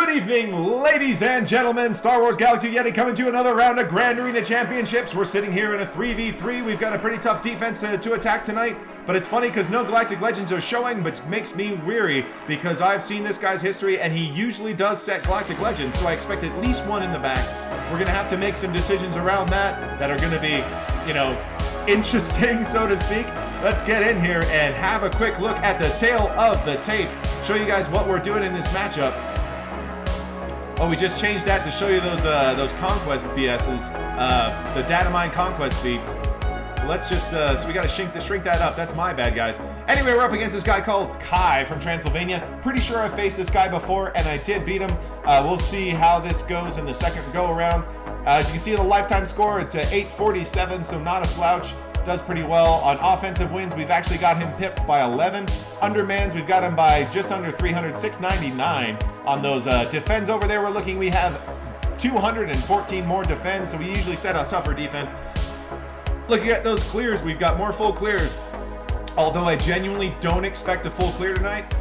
Good evening, ladies and gentlemen. Star Wars Galaxy Yeti coming to another round of Grand Arena Championships. We're sitting here in a 3v3. We've got a pretty tough defense to attack tonight, but it's funny because no Galactic Legends are showing, which makes me weary because I've seen this guy's history and he usually does set Galactic Legends, so I expect at least one in the back. We're going to have to make some decisions around that are going to be, interesting, so to speak. Let's get in here and have a quick look at the tail of the tape. Show you guys what we're doing in this matchup. Oh, we just changed that to show you those conquest BSs, the data mine conquest feats. Let's just, so we gotta shrink that up. That's my bad, guys. Anyway, we're up against this guy called Kai from Transylvania. Pretty sure I've faced this guy before, and I did beat him. We'll see how this goes in the second go around. As you can see, the lifetime score, it's at 847, so not a slouch. Does pretty well. On offensive wins, we've actually got him pipped by 11. Undermans, we've got him by just under 300, 699. On those defends over there, we have 214 more defends, so we usually set a tougher defense. Looking at those clears, we've got more full clears. Although I genuinely don't expect a full clear tonight.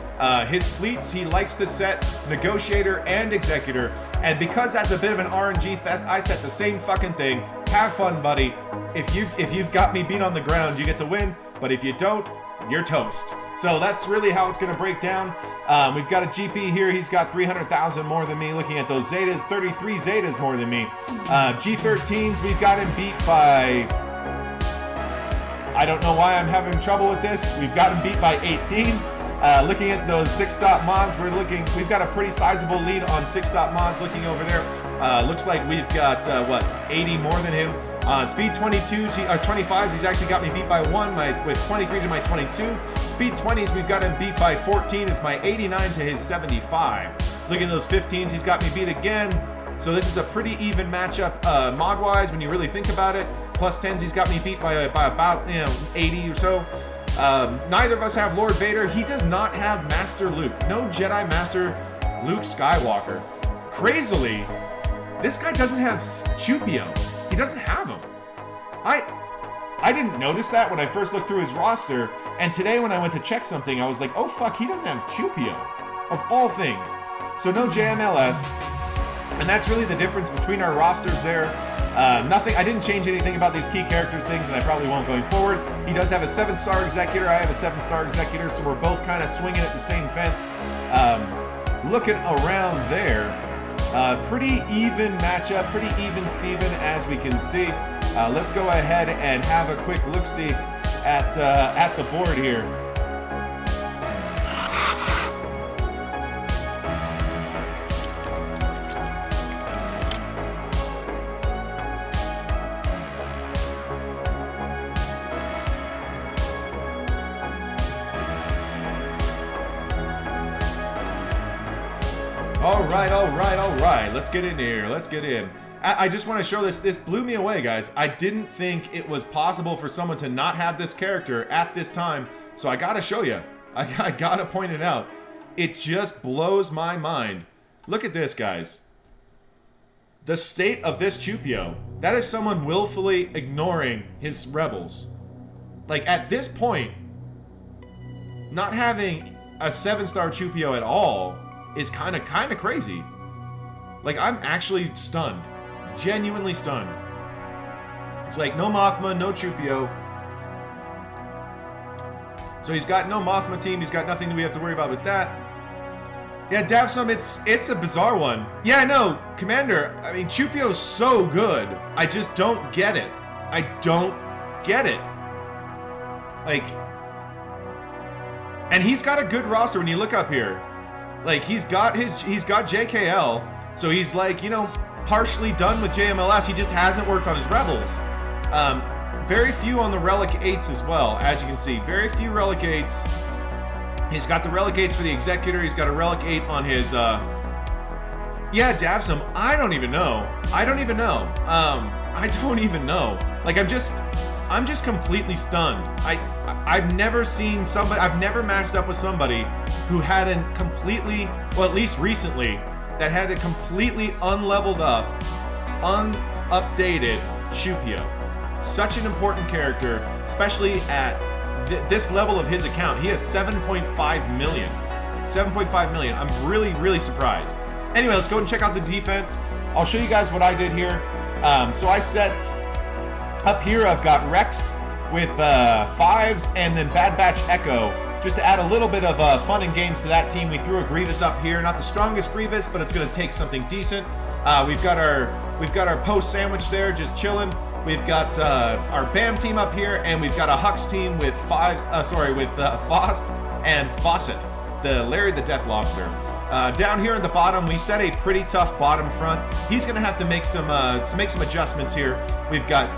His fleets, he likes to set Negotiator and Executor, and because that's a bit of an RNG fest, I set the same fucking thing. Have fun, buddy. If you've got me beat on the ground, you get to win, but if you don't, you're toast. So that's really how it's going to break down. We've got a GP here. He's got 300,000 more than me. Looking at those Zetas, 33 Zetas more than me. G13s, we've got him beat by... I don't know why I'm having trouble with this. We've got him beat by 18. Looking at those 6-dot mods, we've got a pretty sizable lead on 6-dot mods. Looking over there, looks like we've got 80 more than him. Speed 22s, 25s, he's actually got me beat by 1 with 23 to my 22. Speed 20s, we've got him beat by 14. It's my 89 to his 75. Looking at those 15s, he's got me beat again. So this is a pretty even matchup mod-wise when you really think about it. Plus 10s, he's got me beat by about 80 or so. Neither of us have Lord Vader. He does not have Master Luke. No Jedi Master Luke Skywalker. Crazily, this guy doesn't have Chupio. He doesn't have him. I didn't notice that when I first looked through his roster, and today when I went to check something, I was like, oh fuck, he doesn't have Chupio, of all things. So no JMLS, and that's really the difference between our rosters there. I didn't change anything about these key characters things, and I probably won't going forward. He does have a 7-star Executor, I have a 7-star Executor, so we're both kind of swinging at the same fence. Looking around there, pretty even matchup, pretty even Steven, as we can see. Let's go ahead and have a quick look-see at the board here. All right. Let's get in here. Let's get in. I just want to show this. This blew me away, guys. I didn't think it was possible for someone to not have this character at this time, so I gotta show you. I gotta point it out. It just blows my mind. Look at this, guys. The state of this Chupio. That is someone willfully ignoring his rebels. Like, at this point, not having a 7-star Chupio at all is kind of crazy. Like, I'm actually stunned. Genuinely stunned. It's like, no Mothma, no Chupio. So he's got no Mothma team. He's got nothing we have to worry about with that. Yeah, Davsum, it's a bizarre one. Yeah, I know, Commander. I mean, Chupio's so good. I just don't get it. I don't get it. Like, and he's got a good roster when you look up here. Like, he's got JKL, so he's like, partially done with JMLS. He just hasn't worked on his Rebels. Very few on the Relic 8s as well, as you can see. Very few Relic 8s. He's got the Relic 8s for the Executor. He's got a Relic 8 on his, yeah, Davsum, I don't even know. I don't even know. Like, I'm just completely stunned. I've never seen somebody, I've never matched up with somebody who had a completely, well, at least recently, that had a completely unleveled up, unupdated Chupio. Such an important character, especially at this level of his account. He has 7.5 million. 7.5 million. I'm really, really surprised. Anyway, let's go and check out the defense. I'll show you guys what I did here. So I set up here, I've got Rex with 5s and then Bad Batch Echo, just to add a little bit of fun and games to that team. We threw a Grievous up here, not the strongest Grievous, but it's going to take something decent. We've got our post sandwich there, just chilling. We've got our BAM team up here, and we've got a Hux team with Faust and Fawcett, the Larry the Death Lobster. Down here at the bottom, we set a pretty tough bottom front. He's going to have to make some adjustments here. We've got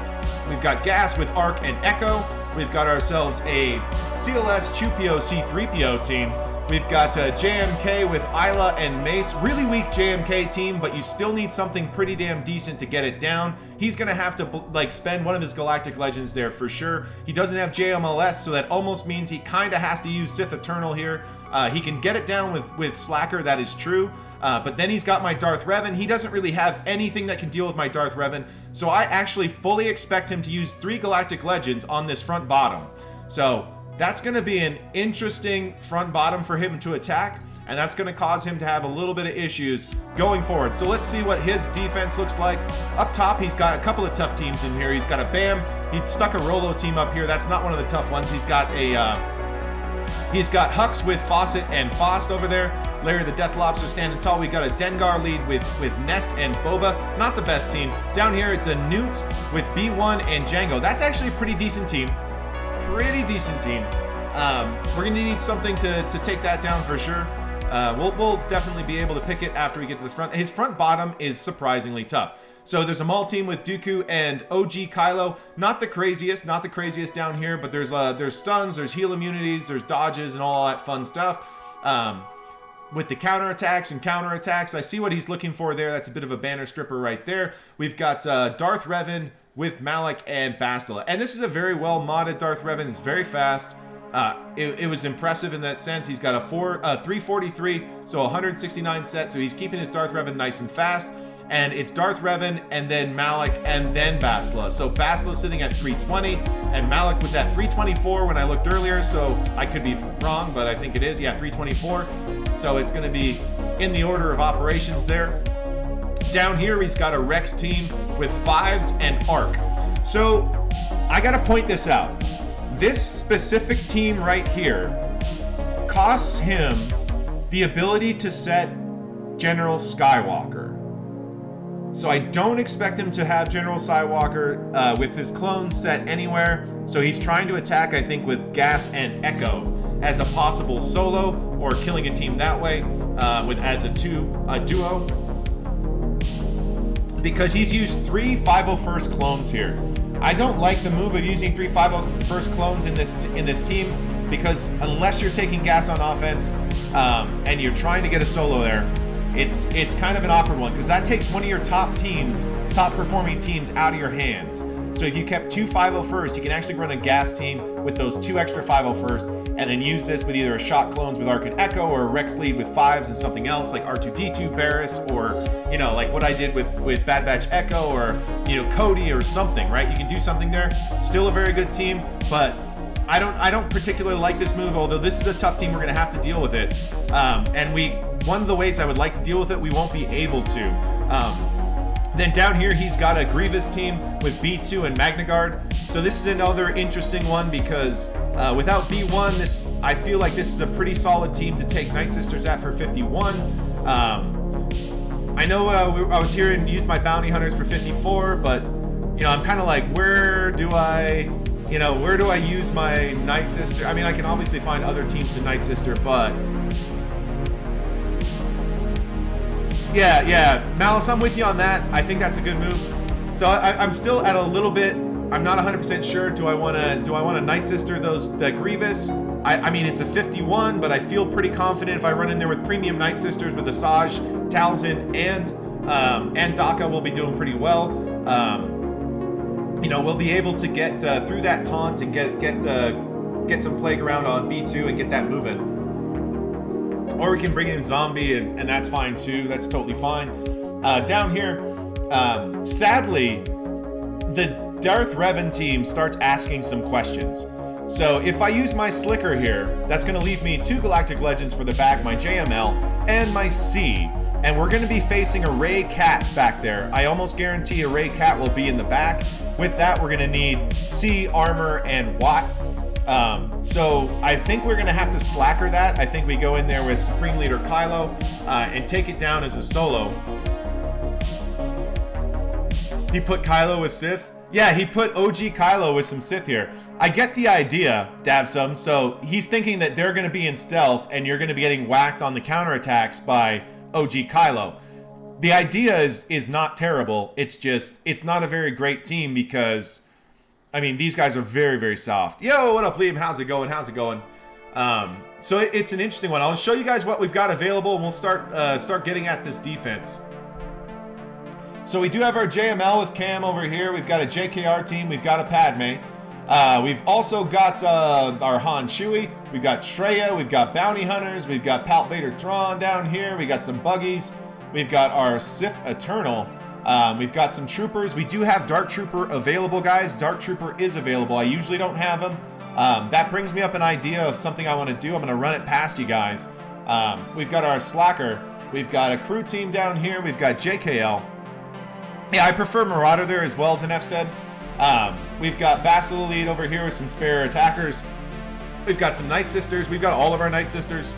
Gas with Arc and Echo. We've got ourselves a CLS Chupio C3PO team. We've got JMK with Isla and Mace. Really weak JMK team, but you still need something pretty damn decent to get it down. He's going to have to spend one of his Galactic Legends there for sure. He doesn't have JMLS, so that almost means he kind of has to use Sith Eternal here. He can get it down with Slacker, that is true. But then he's got my Darth Revan. He doesn't really have anything that can deal with my Darth Revan. So I actually fully expect him to use 3 Galactic Legends on this front bottom. So that's going to be an interesting front bottom for him to attack. And that's going to cause him to have a little bit of issues going forward. So let's see what his defense looks like. Up top, he's got a couple of tough teams in here. He's got a BAM. He stuck a Rolo team up here. That's not one of the tough ones. He's got Hux with Fawcett and Faust over there. Larry the Death Lobster standing tall. We got a Dengar lead with Nest and Boba. Not the best team. Down here, it's a Newt with B1 and Django. That's actually a pretty decent team. Pretty decent team. We're going to need something to take that down for sure. We'll definitely be able to pick it after we get to the front. His front bottom is surprisingly tough. So there's a Maul team with Dooku and OG Kylo. Not the craziest down here, but there's stuns, there's heal immunities, there's dodges, and all that fun stuff. With the counterattacks, I see what he's looking for there. That's a bit of a banner stripper right there. We've got Darth Revan with Malak and Bastila. And this is a very well modded Darth Revan. It's very fast. It was impressive in that sense. He's got a 343, so 169 set, so he's keeping his Darth Revan nice and fast. And it's Darth Revan and then Malak and then Bastila. So Bastila's sitting at 320 and Malak was at 324 when I looked earlier, so I could be wrong, but I think it is. Yeah, 324. So it's going to be in the order of operations there. Down here, he's got a Rex team with 5s and Arc. So I got to point this out. This specific team right here costs him the ability to set General Skywalker. So I don't expect him to have General Skywalker with his clones set anywhere. So he's trying to attack, I think, with Gas and Echo as a possible solo or killing a team that way as a duo. Because he's used 3 501st clones here. I don't like the move of using 3 501st clones in this team, because unless you're taking Gas on offense and you're trying to get a solo there, it's kind of an awkward one, because that takes one of your top performing teams out of your hands. So if you kept 2 501st, you can actually run a Gas team with those 2 extra 501st, and then use this with either a shot clones with Arc and Echo, or a Rex lead with 5s and something else like R2D2 Barris, or like what I did with Bad Batch Echo, or Cody or something, right? You can do something there. Still a very good team, but I don't particularly like this move, although this is a tough team. We're going to have to deal with it. One of the ways I would like to deal with it, we won't be able to. Then down here, he's got a Grievous team with B2 and Magna Guard. So this is another interesting one, because without B1, I feel like this is a pretty solid team to take Night Sisters at for 51. I know I was here and used my Bounty Hunters for 54, but I'm kind of like, where do I use my Night Sister? I mean, I can obviously find other teams to Night Sister, but yeah, Malice, I'm with you on that. I think that's a good move. So I'm still at a little bit. I'm not 100% sure. Do I want to Night Sister the Grievous? I mean, it's a 51, but I feel pretty confident if I run in there with premium Night Sisters with Asajj, Talzin, and Daka, we'll be doing pretty well. We'll be able to get through that taunt and get some playground on B2 and get that moving. Or we can bring in Zombie, and that's fine too. That's totally fine. Down here, sadly, the Darth Revan team starts asking some questions. So if I use my Slicker here, that's going to leave me 2 Galactic Legends for the back, my JML, and my C. And we're going to be facing a Ray Cat back there. I almost guarantee a Ray Cat will be in the back. With that, we're going to need C, Armor, and Watt. So I think we're going to have to slacker that. I think we go in there with Supreme Leader Kylo and take it down as a solo. He put Kylo with Sith? Yeah, he put OG Kylo with some Sith here. I get the idea, Davsum. So he's thinking that they're going to be in stealth and you're going to be getting whacked on the counterattacks by OG Kylo. The idea is not terrible. It's just, it's not a very great team because, I mean, these guys are very, very soft. Yo, what up, Liam? How's it going? How's it going? So it's an interesting one. I'll show you guys what we've got available and we'll start getting at this defense. So we do have our JML with Cam over here. We've got a JKR team. We've got a Padme. We've also got our Han Chewie. We've got Shreya. We've got Bounty Hunters. We've got Palp Vader Tron down here. We got some buggies. We've got our Sith Eternal. We've got some troopers. We do have Dark Trooper available, guys. Dark Trooper is available. I usually don't have him. That brings me up an idea of something I want to do. I'm going to run it past you guys. We've got our Slacker. We've got a crew team down here. We've got JKL. Yeah, I prefer Marauder there as well, Denefstead. We've got Bastille Elite over here with some spare attackers. We've got some Night Sisters. We've got all of our Night Sisters.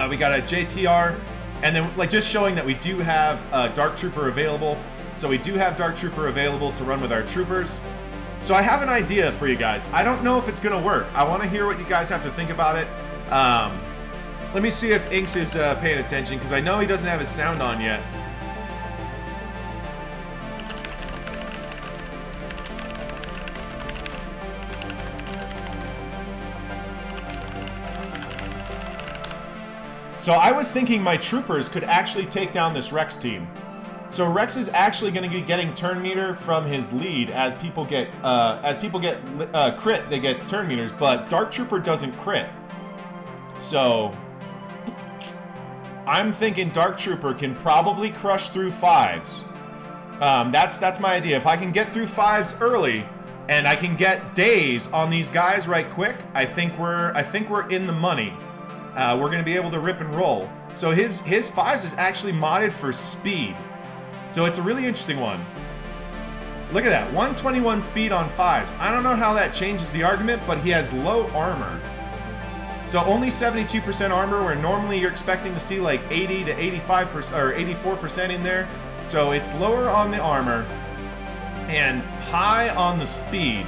We got a JTR. And then, like, just showing that we do have Dark Trooper available. So we do have Dark Trooper available to run with our troopers. So I have an idea for you guys. I don't know if it's going to work. I want to hear what you guys have to think about it. Let me see if Inks is paying attention, because I know he doesn't have his sound on yet. So I was thinking my troopers could actually take down this Rex team. So Rex is actually going to be getting turn meter from his lead as people get crit, they get turn meters, but Dark Trooper doesn't crit. So I'm thinking Dark Trooper can probably crush through 5s. That's my idea. If I can get through 5s early and I can get days on these guys right quick, I think we're in the money. We're going to be able to rip and roll. So his 5s is actually modded for speed. So it's a really interesting one. Look at that, 121 speed on 5s. I don't know how that changes the argument, but he has low armor. So only 72% armor, where normally you're expecting to see like 80 to 85% or 84% in there. So it's lower on the armor and high on the speed.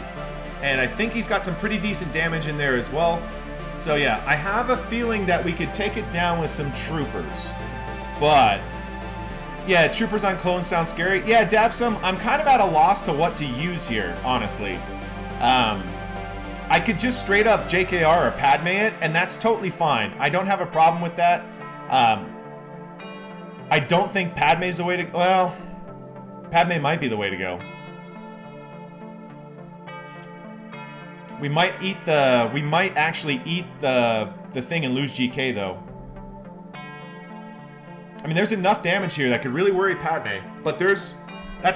And I think he's got some pretty decent damage in there as well. So yeah, I have a feeling that we could take it down with some troopers. But yeah, troopers on clones sound scary. Yeah, Davsum, I'm kind of at a loss to what to use here, honestly. I could just straight up JKR or Padme it, and that's totally fine. I don't have a problem with that. I don't think Padme's the way to go. Well, Padme might be the way to go. We might actually eat the thing and lose GK though. I mean, there's enough damage here that could really worry Padme. But that's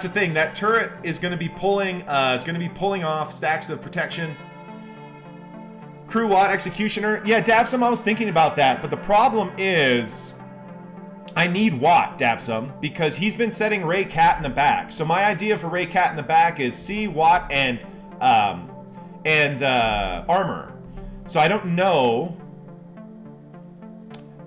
the thing. That turret is going to be pulling off stacks of protection. Crew Watt Executioner. Yeah, Davsum, I was thinking about that, but the problem is I need Watt, Davsum, because he's been setting Ray Cat in the back. So my idea for Ray Cat in the back is C, Watt, and armor. So I don't know.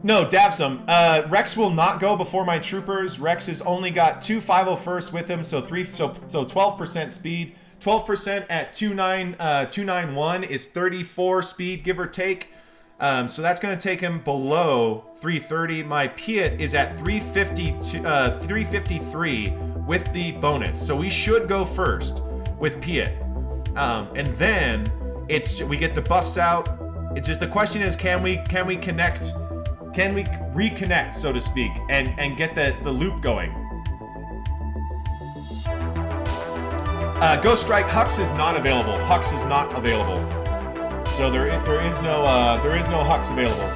No, Davsum, Rex will not go before my troopers. Rex has only got 2 501st with him, so 12% speed. 12% at 291 is 34 speed, give or take. So that's going to take him below 330. My Piet is at 353 with the bonus. So we should go first with Piet. And then we get the buffs out. It's just the question is, can we connect? Can we reconnect, so to speak, and get the loop going? Ghost Strike Hux is not available. Hux is not available. So there is no Hux available.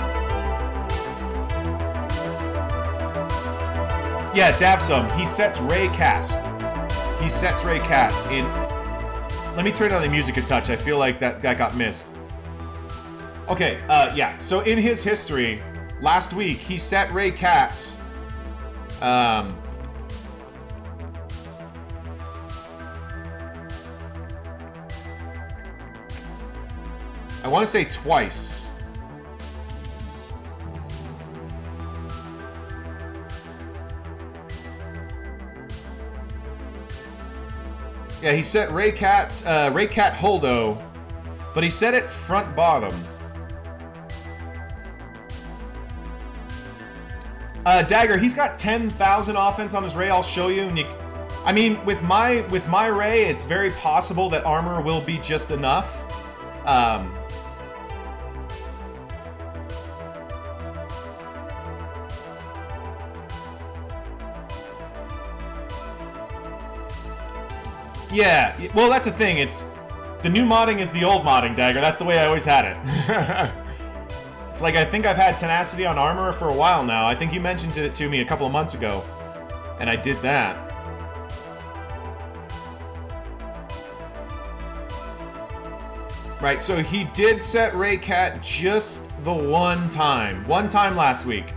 Yeah, Davsum, he sets Ray Cat. He sets Ray Cat in. Let me turn down the music a touch. I feel like that got missed. Okay, yeah. So in his history, last week he set Ray Katz. I want to say twice. Yeah, he set Ray Cat Holdo, but he set it front bottom. Dagger, he's got 10,000 offense on his Ray. I'll show you. And I mean, with my Ray, it's very possible that armor will be just enough. Yeah, well, that's the thing. It's the new modding is the old modding, Dagger. That's the way I always had it. It's like I think I've had tenacity on armor for a while now. I think you mentioned it to me a couple of months ago, and I did that. Right, so he did set Ray Cat just the one time last week.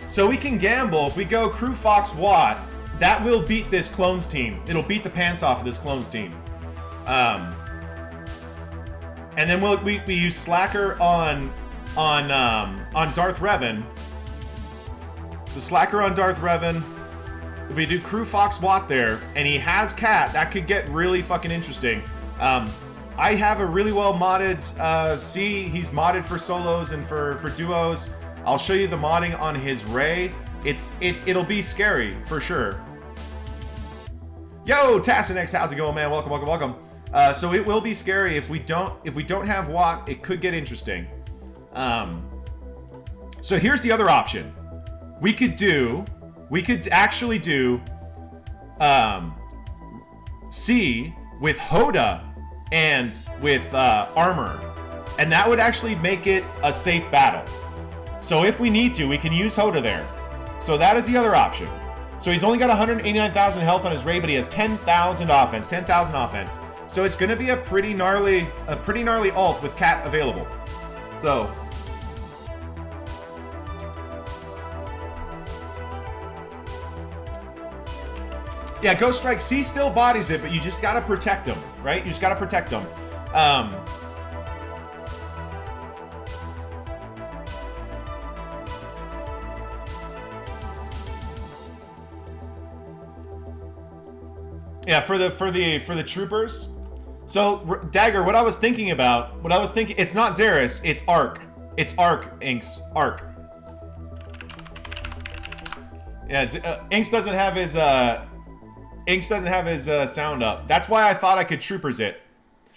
So we can gamble if we go Crew Fox Watt. That will beat this clones team. It'll beat the pants off of this clones team. And then we use Slacker on Darth Revan. So Slacker on Darth Revan. If we do Crew Fox Watt there, and he has Cat, that could get really fucking interesting. I have a really well modded C. He's modded for solos and for duos. I'll show you the modding on his Ray. It'll be scary for sure. Yo, Tassinx, how's it going, man? Welcome, welcome, welcome. So it will be scary if we don't have Watt. It could get interesting. So here's the other option. We could actually do C with Hoda and with armor, and that would actually make it a safe battle. So if we need to, we can use Hoda there. So that is the other option. So he's only got 189,000 health on his Ray, but he has 10,000 offense. 10,000 offense. So it's going to be a pretty gnarly ult with Cat available. So yeah, Ghost Strike C still bodies it, but you just got to protect him, right? You just got to protect him. Yeah, for the troopers. So Dagger, what I was thinking, it's not Xeris, it's Arc. It's Arc, Inks, Arc. Yeah, Inks doesn't have his sound up. That's why I thought I could troopers it.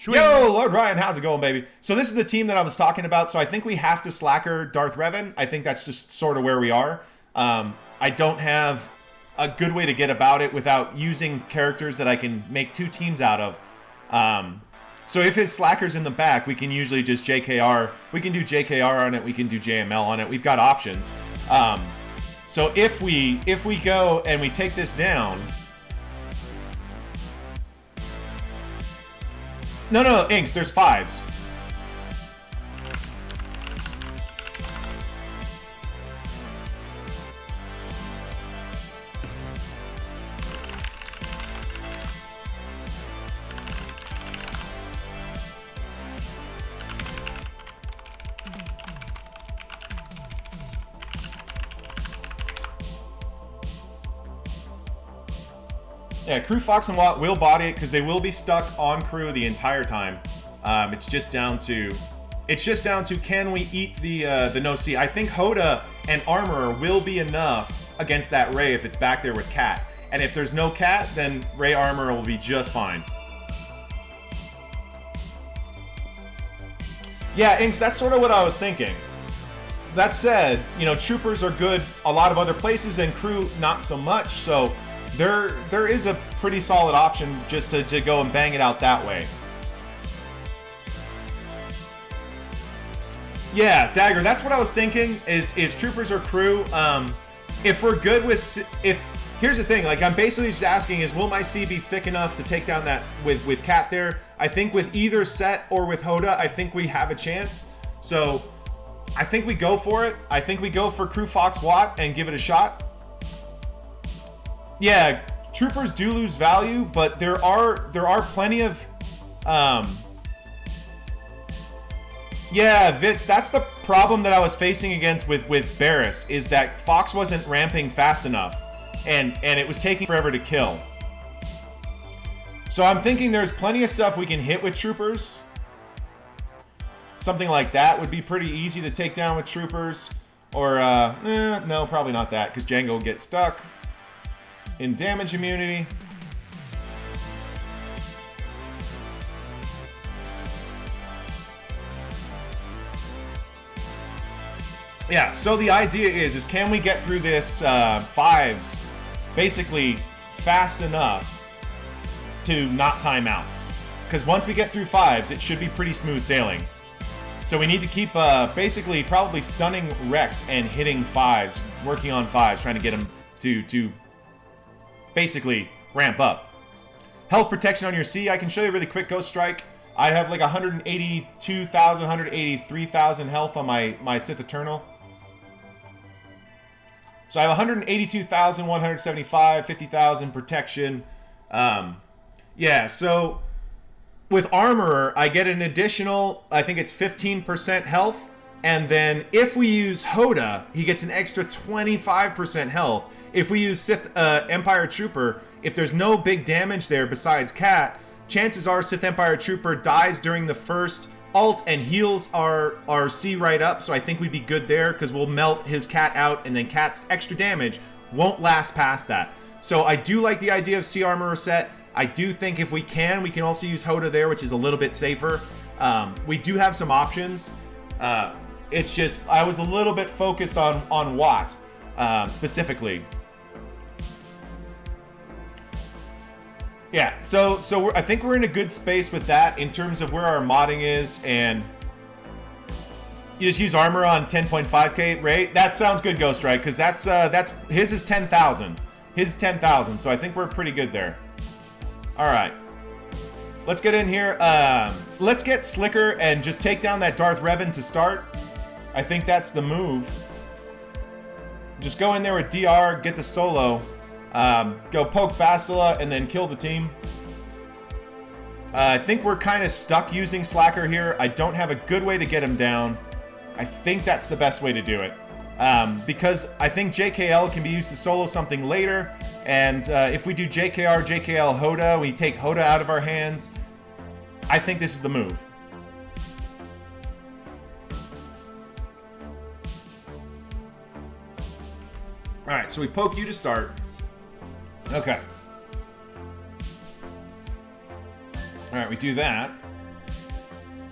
Yo, Lord Ryan, how's it going, baby? So this is the team that I was talking about. So I think we have to slacker Darth Revan. I think that's just sort of where we are. I don't have a good way to get about it without using characters that I can make two teams out of. So if his slacker's in the back, we can usually just JKR. We can do JKR on it. We can do JML on it. We've got options. So if we go and we take this down. No, Inks, there's fives. Yeah, Crew Fox and Watt will body it because they will be stuck on crew the entire time. It's just down to can we eat the no C? I think Hoda and Armorer will be enough against that Ray if it's back there with Cat. And if there's no Cat, then Ray Armorer will be just fine. Yeah, Inks, that's sort of what I was thinking. That said, you know, troopers are good a lot of other places and crew not so much, so there is a pretty solid option just to go and bang it out that way. Yeah, Dagger, that's what I was thinking is troopers or crew. If we're good with here's the thing. Like, I'm basically just asking is, will my C be thick enough to take down that with Cat there? I think with either set or with Hoda, I think we have a chance. So I think we go for it. I think we go for Crew Fox Watt and give it a shot. Yeah, troopers do lose value, but there are plenty of yeah, Vitz, that's the problem that I was facing against with Barris, is that Fox wasn't ramping fast enough, and it was taking forever to kill. So I'm thinking there's plenty of stuff we can hit with troopers. Something like that would be pretty easy to take down with troopers. Or, no, probably not that, because Django will get stuck in damage immunity. Yeah, so the idea is can we get through this fives basically fast enough to not time out? Because once we get through fives, it should be pretty smooth sailing. So we need to keep basically probably stunning Rex and hitting fives, working on fives, trying to get him to basically ramp up. Health protection on your C, I can show you really quick Ghost Strike. I have like 182,000, 183,000 health on my Sith Eternal. So I have 182,000, 175, 50,000 protection. Yeah, so with Armorer, I get an additional, I think it's 15% health. And then if we use Hoda, he gets an extra 25% health. If we use Sith Empire Trooper, if there's no big damage there besides Cat, chances are Sith Empire Trooper dies during the first ult and heals our C right up. So I think we'd be good there because we'll melt his Cat out, and then Cat's extra damage won't last past that. So I do like the idea of C Armorer set. I do think if we can also use Hoda there, which is a little bit safer. We do have some options. It's just I was a little bit focused on Watt specifically. Yeah, so I think we're in a good space with that in terms of where our modding is, and you just use armor on 10.5k, right? That sounds good, Ghost Strike, because that's his is 10,000. His is 10,000, so I think we're pretty good there. All right, let's get in here. Let's get slicker and just take down that Darth Revan to start. I think that's the move. Just go in there with DR, get the solo. Go poke Bastila and then kill the team. I think we're kind of stuck using Slacker here. I don't have a good way to get him down. I think that's the best way to do it. Because I think JKL can be used to solo something later. And if we do JKR, JKL, Hoda, we take Hoda out of our hands. I think this is the move. Alright, so we poke you to start. Okay. Alright, we do that.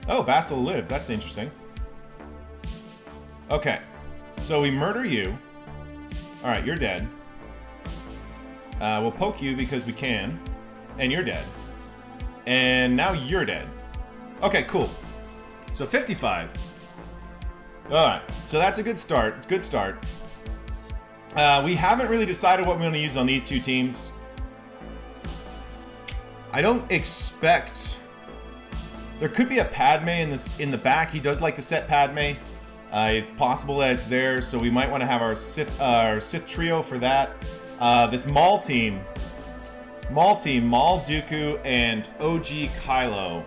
Oh, Bastila lived. That's interesting. Okay. So we murder you. Alright, you're dead. We'll poke you because we can. And you're dead. And now you're dead. Okay, cool. So 55. Alright, so that's a good start. It's a good start. We haven't really decided what we want to use on these two teams. I don't expect... There could be a Padme in the back. He does like to set Padme. It's possible that it's there, so we might want to have our Sith trio for that. This Maul team, Maul Dooku, and OG Kylo.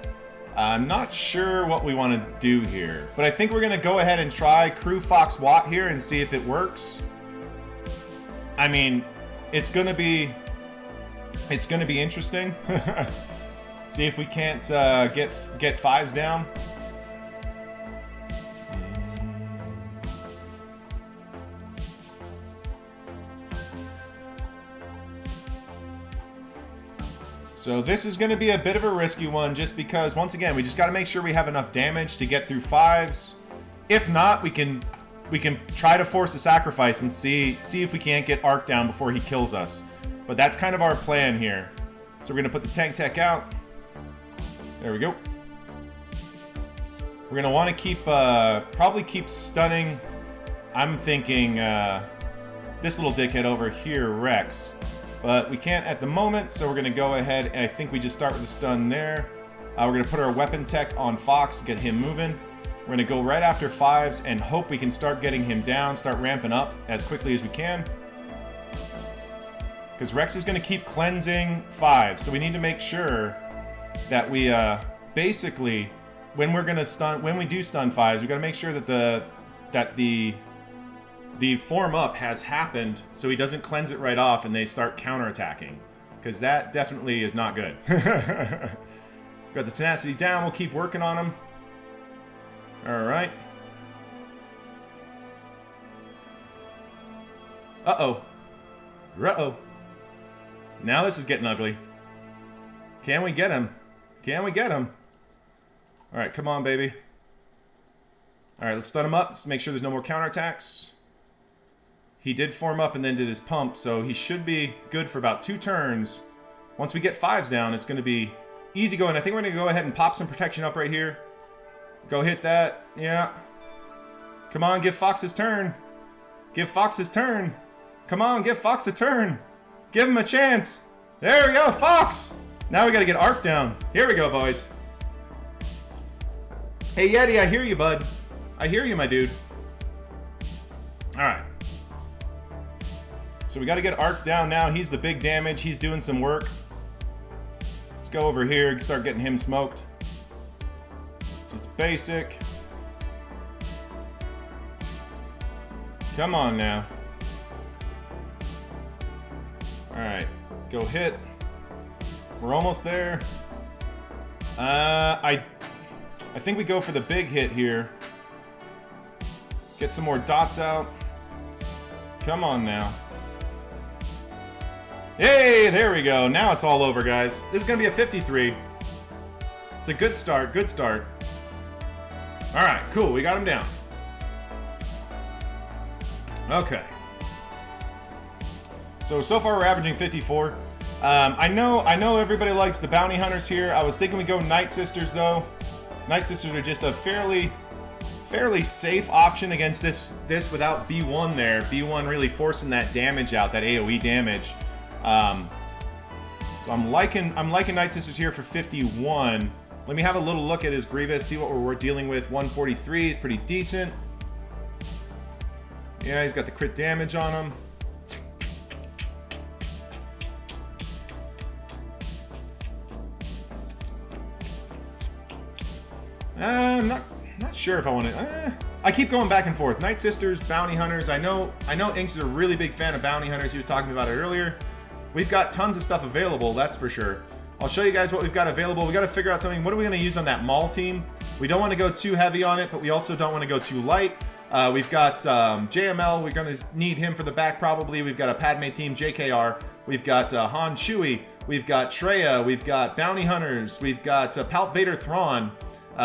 I'm not sure what we want to do here, but I think we're going to go ahead and try Crew Fox Watt here and see if it works. I mean, it's gonna be interesting. See if we can't get fives down. So this is gonna be a bit of a risky one, just because once again we just got to make sure we have enough damage to get through fives. If not, we can try to force a sacrifice and see if we can't get Arc down before he kills us. But that's kind of our plan here. So we're going to put the tank tech out. There we go. We're going to want to keep, probably keep stunning. I'm thinking, this little dickhead over here, Rex. But we can't at the moment, so we're going to go ahead and I think we just start with a stun there. We're going to put our weapon tech on Fox, get him moving. We're going to go right after 5s and hope we can start getting him down, start ramping up as quickly as we can. Because Rex is going to keep cleansing 5s, so we need to make sure that we basically, when we do stun 5s, we got to make sure that the form up has happened, so he doesn't cleanse it right off and they start counterattacking, because that definitely is not good. Got the tenacity down. We'll keep working on him. All right. Uh-oh. Uh-oh. Now this is getting ugly. Can we get him? Can we get him? All right, come on, baby. All right, let's stun him up. Let's make sure there's no more counterattacks. He did form up and then did his pump, so he should be good for about 2 turns. Once we get 5s down, it's going to be easy going. I think we're going to go ahead and pop some protection up right here. Go hit that. Yeah. Come on, give Fox his turn. Give Fox his turn. Come on, give Fox a turn. Give him a chance. There we go, Fox. Now we got to get Arc down. Here we go, boys. Hey, Yeti, I hear you, bud. I hear you, my dude. All right. So we got to get Arc down now. He's the big damage. He's doing some work. Let's go over here and start getting him smoked. Just basic. Come on now. Alright. Go hit. We're almost there. I think we go for the big hit here. Get some more dots out. Come on now. Hey, there we go. Now it's all over, guys. This is going to be a 53. It's a good start. Good start. All right, cool. We got him down. Okay. So far we're averaging 54. I know everybody likes the bounty hunters here. I was thinking we go Night Sisters though. Night Sisters are just a fairly safe option against this without B1 there. B1 really forcing that damage out, that AoE damage. So I'm liking Night Sisters here for 51. Let me have a little look at his Grievous, see what we're dealing with. 143 is pretty decent. Yeah, he's got the crit damage on him. I'm not sure if I want to. I keep going back and forth. Night Sisters, Bounty Hunters. I know Inks is a really big fan of Bounty Hunters. He was talking about it earlier. We've got tons of stuff available, that's for sure. I'll show you guys what we've got available. We got to figure out something. What are we going to use on that Maul team? We don't want to go too heavy on it, but we also don't want to go too light. We've got JML. We're going to need him for the back probably. We've got a Padme team, JKR. We've got Han Chewie. We've got Traya. We've got Bounty Hunters. We've got Palp Vader Thrawn.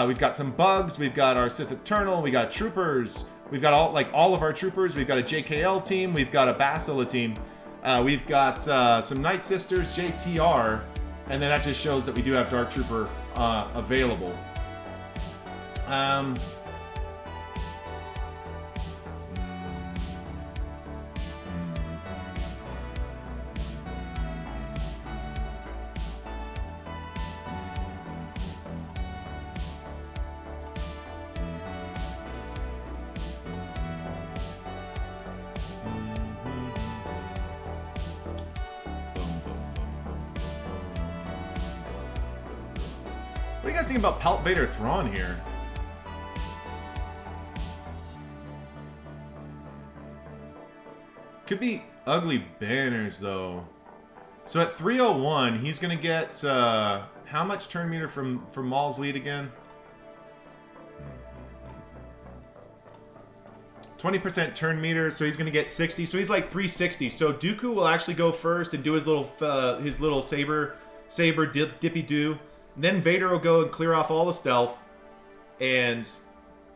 We've got some bugs. We've got our Sith Eternal. We got troopers. We've got all of our troopers. We've got a JKL team. We've got a Bastila team. We've got some Night Sisters, JTR, and then that just shows that we do have Dark Trooper available. What do you guys think about Palp Vader Thrawn here? Could be ugly banners, though. So at 301, he's going to get, how much turn meter from Maul's lead again? 20% turn meter, so he's going to get 60. So he's like 360. So Dooku will actually go first and do his little saber dippy do. Then Vader will go and clear off all the stealth. And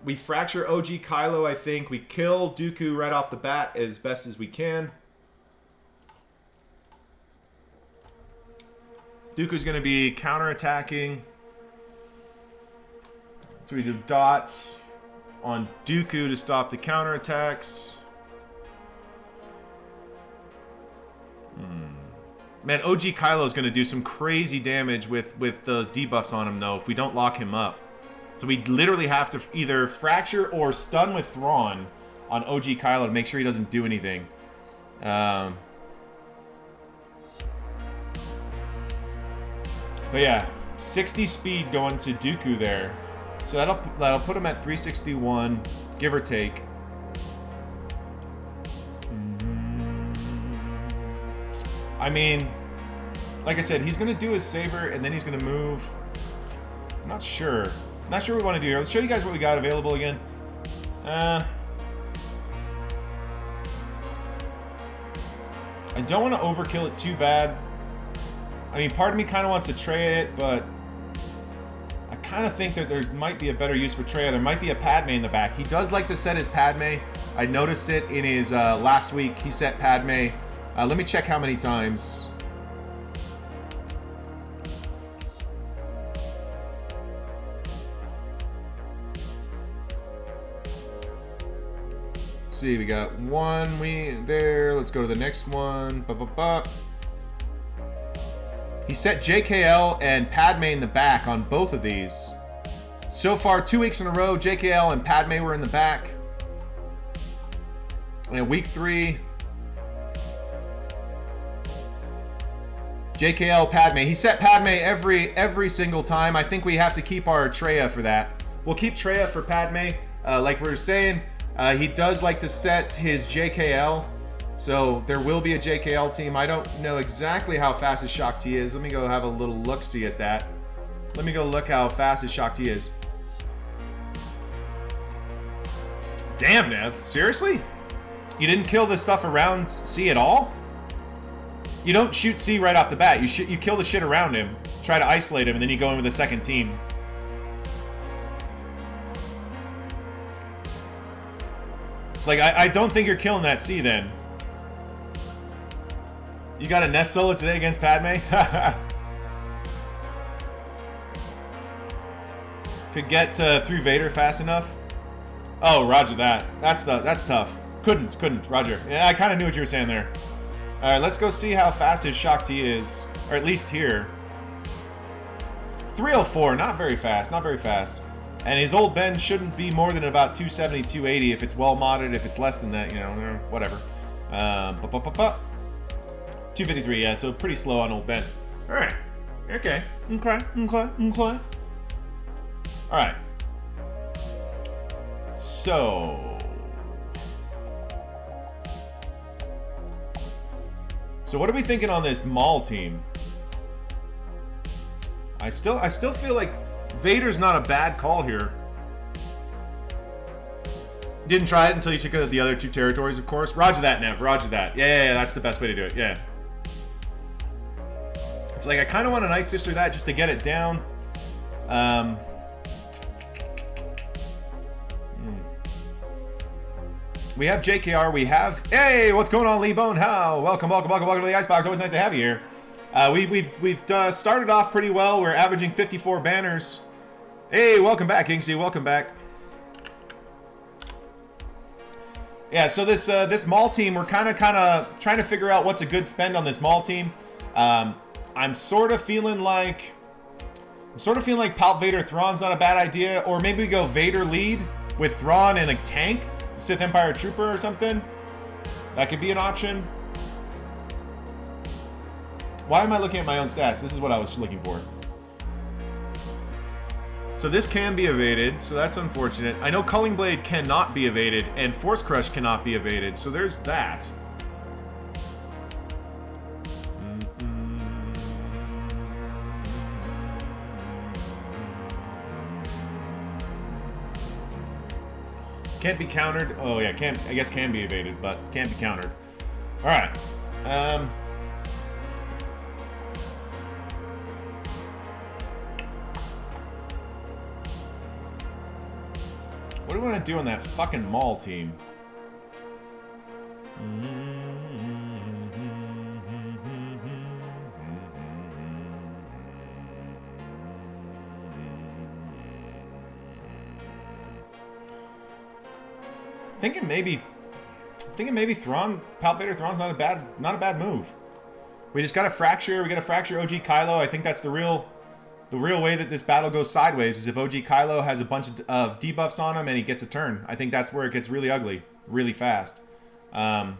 we fracture OG Kylo, I think. We kill Dooku right off the bat as best as we can. Dooku's going to be counterattacking. So we do dots on Dooku to stop the counterattacks. Man, OG Kylo is going to do some crazy damage with the debuffs on him, though, if we don't lock him up. So we literally have to either fracture or stun with Thrawn on OG Kylo to make sure he doesn't do anything. But yeah, 60 speed going to Dooku there. So that'll put him at 361, give or take. I mean, like I said, he's going to do his saber, and then he's going to move. I'm not sure. Not sure what we want to do here. Let's show you guys what we got available again. I don't want to overkill it too bad. I mean, part of me kind of wants to Traya it, but I kind of think that there might be a better use for Traya. There might be a Padme in the back. He does like to set his Padme. I noticed it in his last week. He set Padme. Let me check how many times. Let's see, we got one there. Let's go to the next one. He set JKL and Padme in the back on both of these. So far, 2 weeks in a row, JKL and Padme were in the back. And week 3, JKL, Padme. He set Padme every single time. I think we have to keep our Traya for that. We'll keep Traya for Padme. Like we were saying, he does like to set his JKL. So there will be a JKL team. I don't know exactly how fast his Shaak Ti is. Let me go have a little look-see at that. Let me go look how fast his Shaak Ti is. Damn, Nev. Seriously? You didn't kill the stuff around C at all? You don't shoot C right off the bat. You kill the shit around him, try to isolate him, and then you go in with the second team. It's like, I don't think you're killing that C then. You got a Nest solo today against Padme? Could get through Vader fast enough? Oh, roger that. That's tough. Couldn't, roger. Yeah, I kind of knew what you were saying there. Alright, let's go see how fast his Shaak Ti is. Or at least here. 304, not very fast, not very fast. And his old Ben shouldn't be more than about 270, 280 if it's well modded. If it's less than that, you know, whatever. 253, yeah, so pretty slow on old Ben. Alright. Okay. Okay. Alright. So what are we thinking on this Maul team? I still feel like Vader's not a bad call here. Didn't try it until you took out the other 2 territories, of course. Roger that, Nev. Roger that. Yeah, that's the best way to do it. Yeah. It's like I kind of want a Night Sister that just to get it down. We have JKR. We have... Hey, what's going on, Lee Bone? How? Welcome to the Icebox. Always nice to have you here. We've started off pretty well. We're averaging 54 banners. Hey, welcome back, Inksy. Welcome back. Yeah, so this Maul team, we're kind of trying to figure out what's a good spend on this Maul team. I'm sort of feeling like Palp Vader Thrawn's not a bad idea, or maybe we go Vader lead with Thrawn and a tank. Sith Empire Trooper or something. That could be an option. Why am I looking at my own stats? This is what I was looking for. So this can be evaded, so that's unfortunate. I know Culling Blade cannot be evaded, and Force Crush cannot be evaded, so there's that. Can't be countered. Oh yeah, I guess can be evaded, but can't be countered. All right. What do we want to do on that fucking Maul team? Thinking maybe Palp Vader Thrawn's not a bad move. We just gotta fracture. We gotta fracture OG Kylo. I think that's the real way that this battle goes sideways is if OG Kylo has a bunch of debuffs on him and he gets a turn. I think that's where it gets really ugly, really fast. What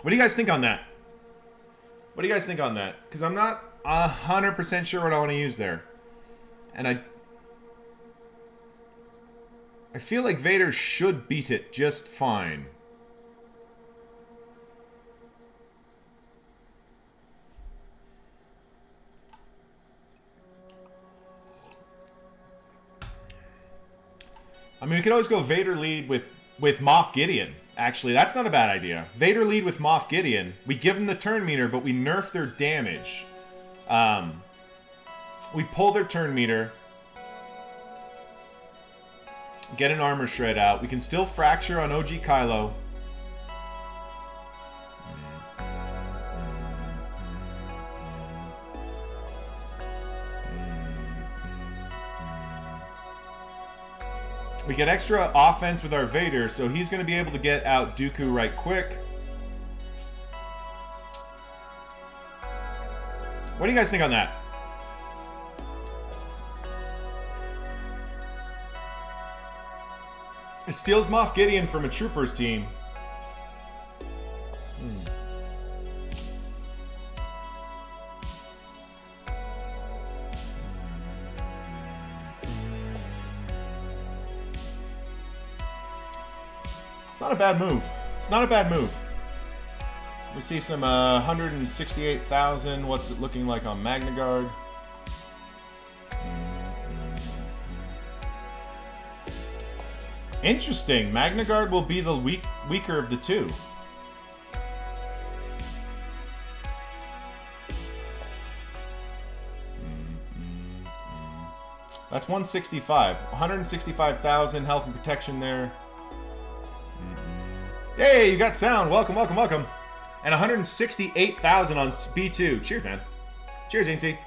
do you guys think on that? What do you guys think on that? Because I'm not 100% sure what I want to use there. And I feel like Vader should beat it just fine. I mean, we could always go Vader lead with Moff Gideon. Actually, that's not a bad idea. Vader lead with Moff Gideon. We give them the turn meter, but we nerf their damage. We pull their turn meter. Get an armor shred out. We can still fracture on OG Kylo. We get extra offense with our Vader, so he's going to be able to get out Dooku right quick. What do you guys think on that? It steals Moff Gideon from a Troopers team. It's not a bad move. It's not a bad move. We see some 168,000. What's it looking like on Magna Guard? Interesting. Magna Guard will be the weaker of the two. That's 165. 165,000 health and protection there. Hey, you got sound. Welcome, welcome, welcome. And 168,000 on B2. Cheers, man. Cheers, Ainty.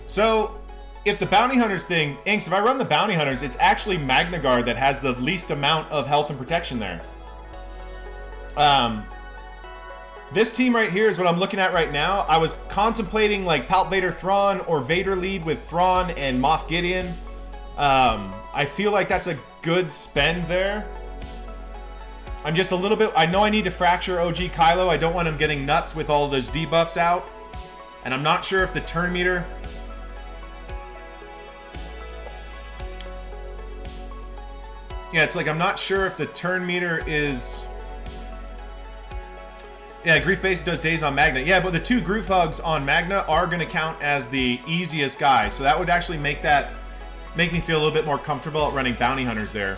So, if the Bounty Hunters thing... Inks, if I run the Bounty Hunters, it's actually Magna Guard that has the least amount of health and protection there. This team right here is what I'm looking at right now. I was contemplating, like, Palp Vader Thrawn or Vader lead with Thrawn and Moff Gideon. I feel like that's a good spend there. I'm just a little bit... I know I need to fracture OG Kylo. I don't want him getting nuts with all those debuffs out. And I'm not sure if the turn meter... Yeah, it's like I'm not sure if the turn meter is... Yeah, Grief Base does days on Magna. Yeah, but the two Grief Hugs on Magna are going to count as the easiest guys. So that would actually make me feel a little bit more comfortable at running Bounty Hunters there.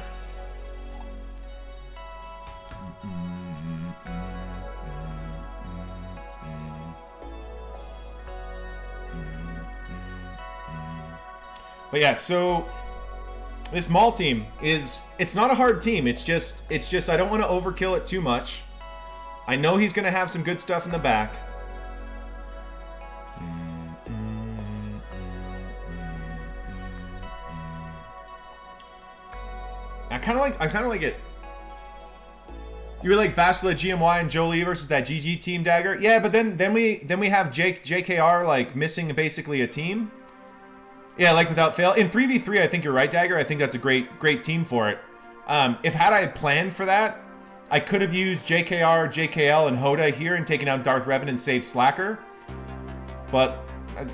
But yeah, so this Maul team it's not a hard team. It's just I don't want to overkill it too much. I know he's going to have some good stuff in the back. I kind of like it. You were like Bastila, GMY, and Jolie versus that GG team Dagger. Yeah, but then we have JKR like missing basically a team. Yeah, like without fail. In 3v3, I think you're right, Dagger. I think that's a great team for it. Had I planned for that, I could have used JKR, JKL, and Hoda here and taken out Darth Revan and saved Slacker. But,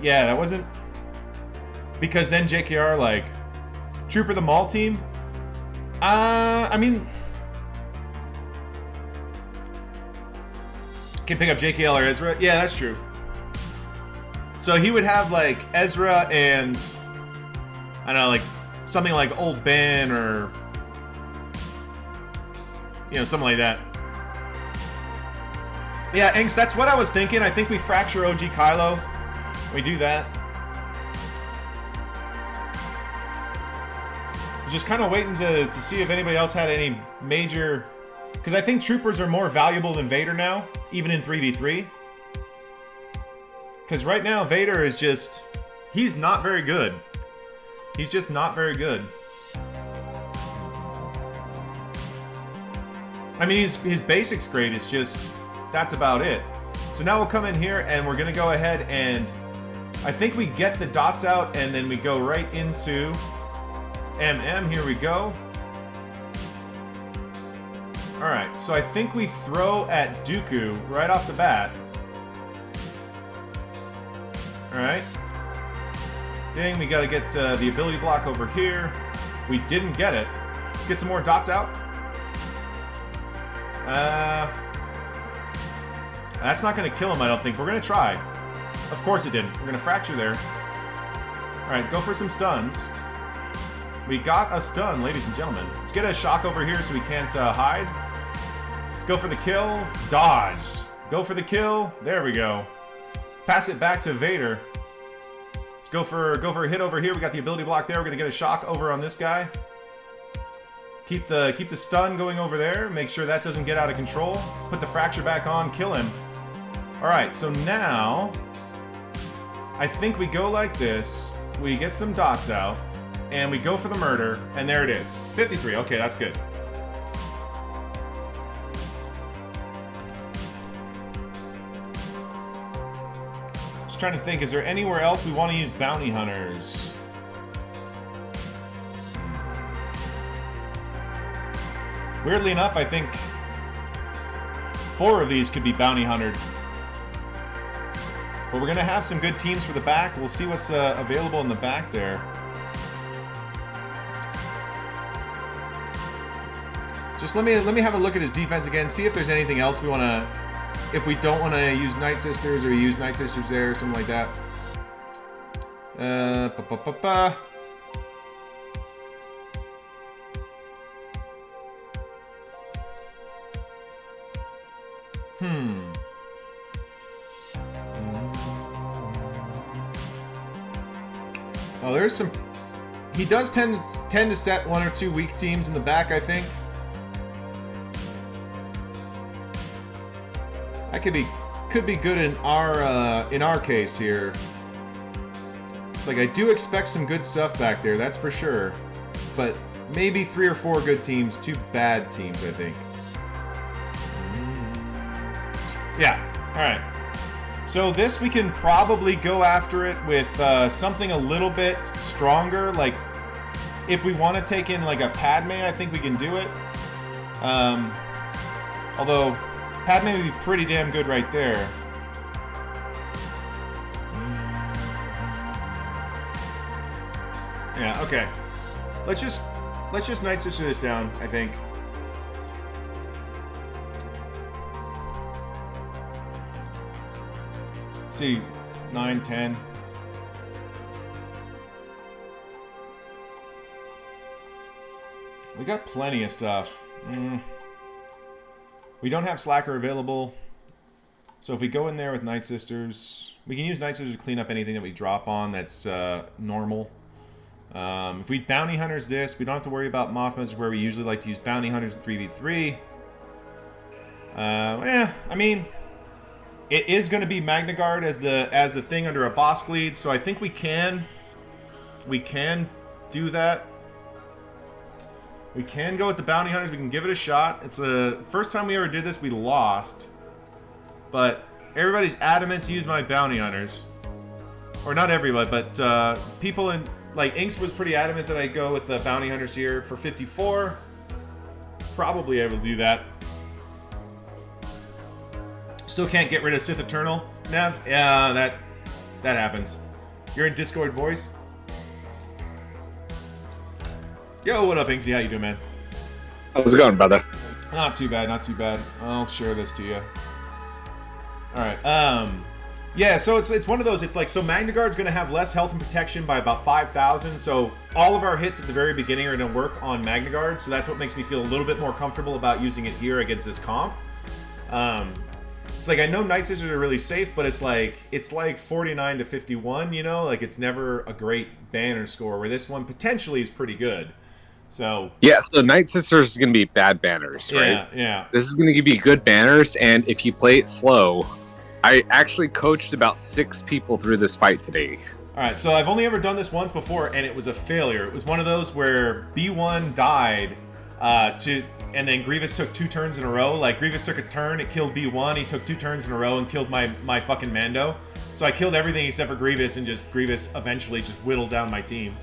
yeah, that wasn't... Because then JKR, like... Trooper the Maul team? I mean... Can pick up JKL or Ezra? Yeah, that's true. So he would have, like, Ezra and... I don't know, like, something like Old Ben or... You know, something like that. Yeah, Inks, that's what I was thinking. I think we fracture OG Kylo. We do that. Just kind of waiting to see if anybody else had any major... Because I think Troopers are more valuable than Vader now, even in 3v3. Because right now, Vader is just... He's not very good. He's just not very good. I mean, his basic's great. It's just... That's about it. So now we'll come in here and we're gonna go ahead and I think we get the dots out and then we go right into MM. Here we go. Alright, so I think we throw at Dooku right off the bat. Alright. Ding, we gotta get the ability block over here. We didn't get it. Let's get some more dots out. That's not gonna kill him, I don't think. We're gonna try. Of course it didn't. We're gonna fracture there. Alright, go for some stuns. We got a stun, ladies and gentlemen. Let's get a shock over here so we can't hide. Let's go for the kill. Dodge. Go for the kill. There we go. Pass it back to Vader. Let's go for a hit over here. We got the ability block there. We're gonna get a shock over on this guy. Keep the stun going over there. Make sure that doesn't get out of control. Put the fracture back on. Kill him. All right. So now, I think we go like this. We get some dots out, and we go for the murder. And there it is. 53. Okay, that's good. Trying to think, is there anywhere else we want to use bounty hunters? Weirdly enough, I think 4 of these could be bounty huntered. But we're gonna have some good teams for the back. We'll see what's available in the back there. Just let me have a look at his defense again. See if there's anything else we want to. If we don't want to use Night Sisters or use Night Sisters there or something like that. Oh, there's some. He does tend to set 1 or 2 weak teams in the back, I think. That could be good in our case here. It's like I do expect some good stuff back there, that's for sure. But maybe 3 or 4 good teams, 2 bad teams, I think. Yeah. All right. So this we can probably go after it with something a little bit stronger. Like if we want to take in like a Padme, I think we can do it. Although. Padme would be pretty damn good right there. Yeah, okay. Let's just Night Sister this down, I think. Let's see, 9, 10. We got plenty of stuff. We don't have Slacker available, so if we go in there with Night Sisters, we can use Night Sisters to clean up anything that we drop on that's normal. If we Bounty Hunters this, we don't have to worry about Mothmas, where we usually like to use Bounty Hunters in 3v3. Yeah, I mean, it is going to be Magna Guard as the thing under a boss lead, so I think we can do that. We can go with the Bounty Hunters. We can give it a shot. It's the first time we ever did this, we lost. But everybody's adamant to use my Bounty Hunters. Or not everybody, but people in... Like, Inks was pretty adamant that I go with the Bounty Hunters here for 54. Probably able to do that. Still can't get rid of Sith Eternal. Nev? Yeah, that happens. You're in Discord voice? Yo, what up, Inksy? How you doing, man? How's it going, brother? Not too bad, not too bad. I'll share this to you. Alright, yeah, so it's one of those, it's like, so Magna Guard's going to have less health and protection by about 5,000, so all of our hits at the very beginning are going to work on Magna Guard, so that's what makes me feel a little bit more comfortable about using it here against this comp. It's like, I know Night Sisters are really safe, but it's like 49 to 51, you know? Like, it's never a great banner score, where this one potentially is pretty good. So yeah, so Night Sisters is going to be bad banners, right? Yeah, yeah. This is going to give you good banners, and if you play it slow, I actually coached about 6 people through this fight today. All right, so I've only ever done this once before, and it was a failure. It was one of those where B1 died to and then Grievous took 2 turns in a row. Like, Grievous took a turn, it killed B1, he took 2 turns in a row and killed my fucking Mando. So I killed everything except for Grievous, and just Grievous eventually just whittled down my team.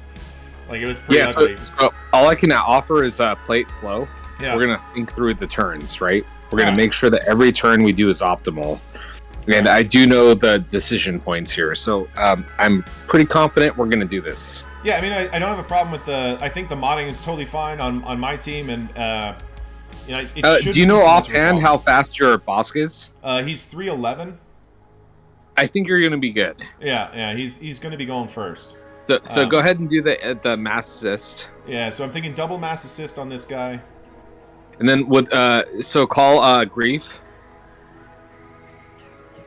Like, it was pretty ugly. So all I can offer is play it slow. Yeah. We're going to think through the turns, right? We're going to make sure that every turn we do is optimal. And I do know the decision points here, so I'm pretty confident we're going to do this. Yeah, I mean, I don't have a problem with the... I think the modding is totally fine on my team, and, you know, it should... Do you know offhand how fast your boss is? He's 311. I think you're going to be good. Yeah, he's going to be going first. So go ahead and do the mass assist. Yeah, so I'm thinking double mass assist on this guy. And then with so call Grief.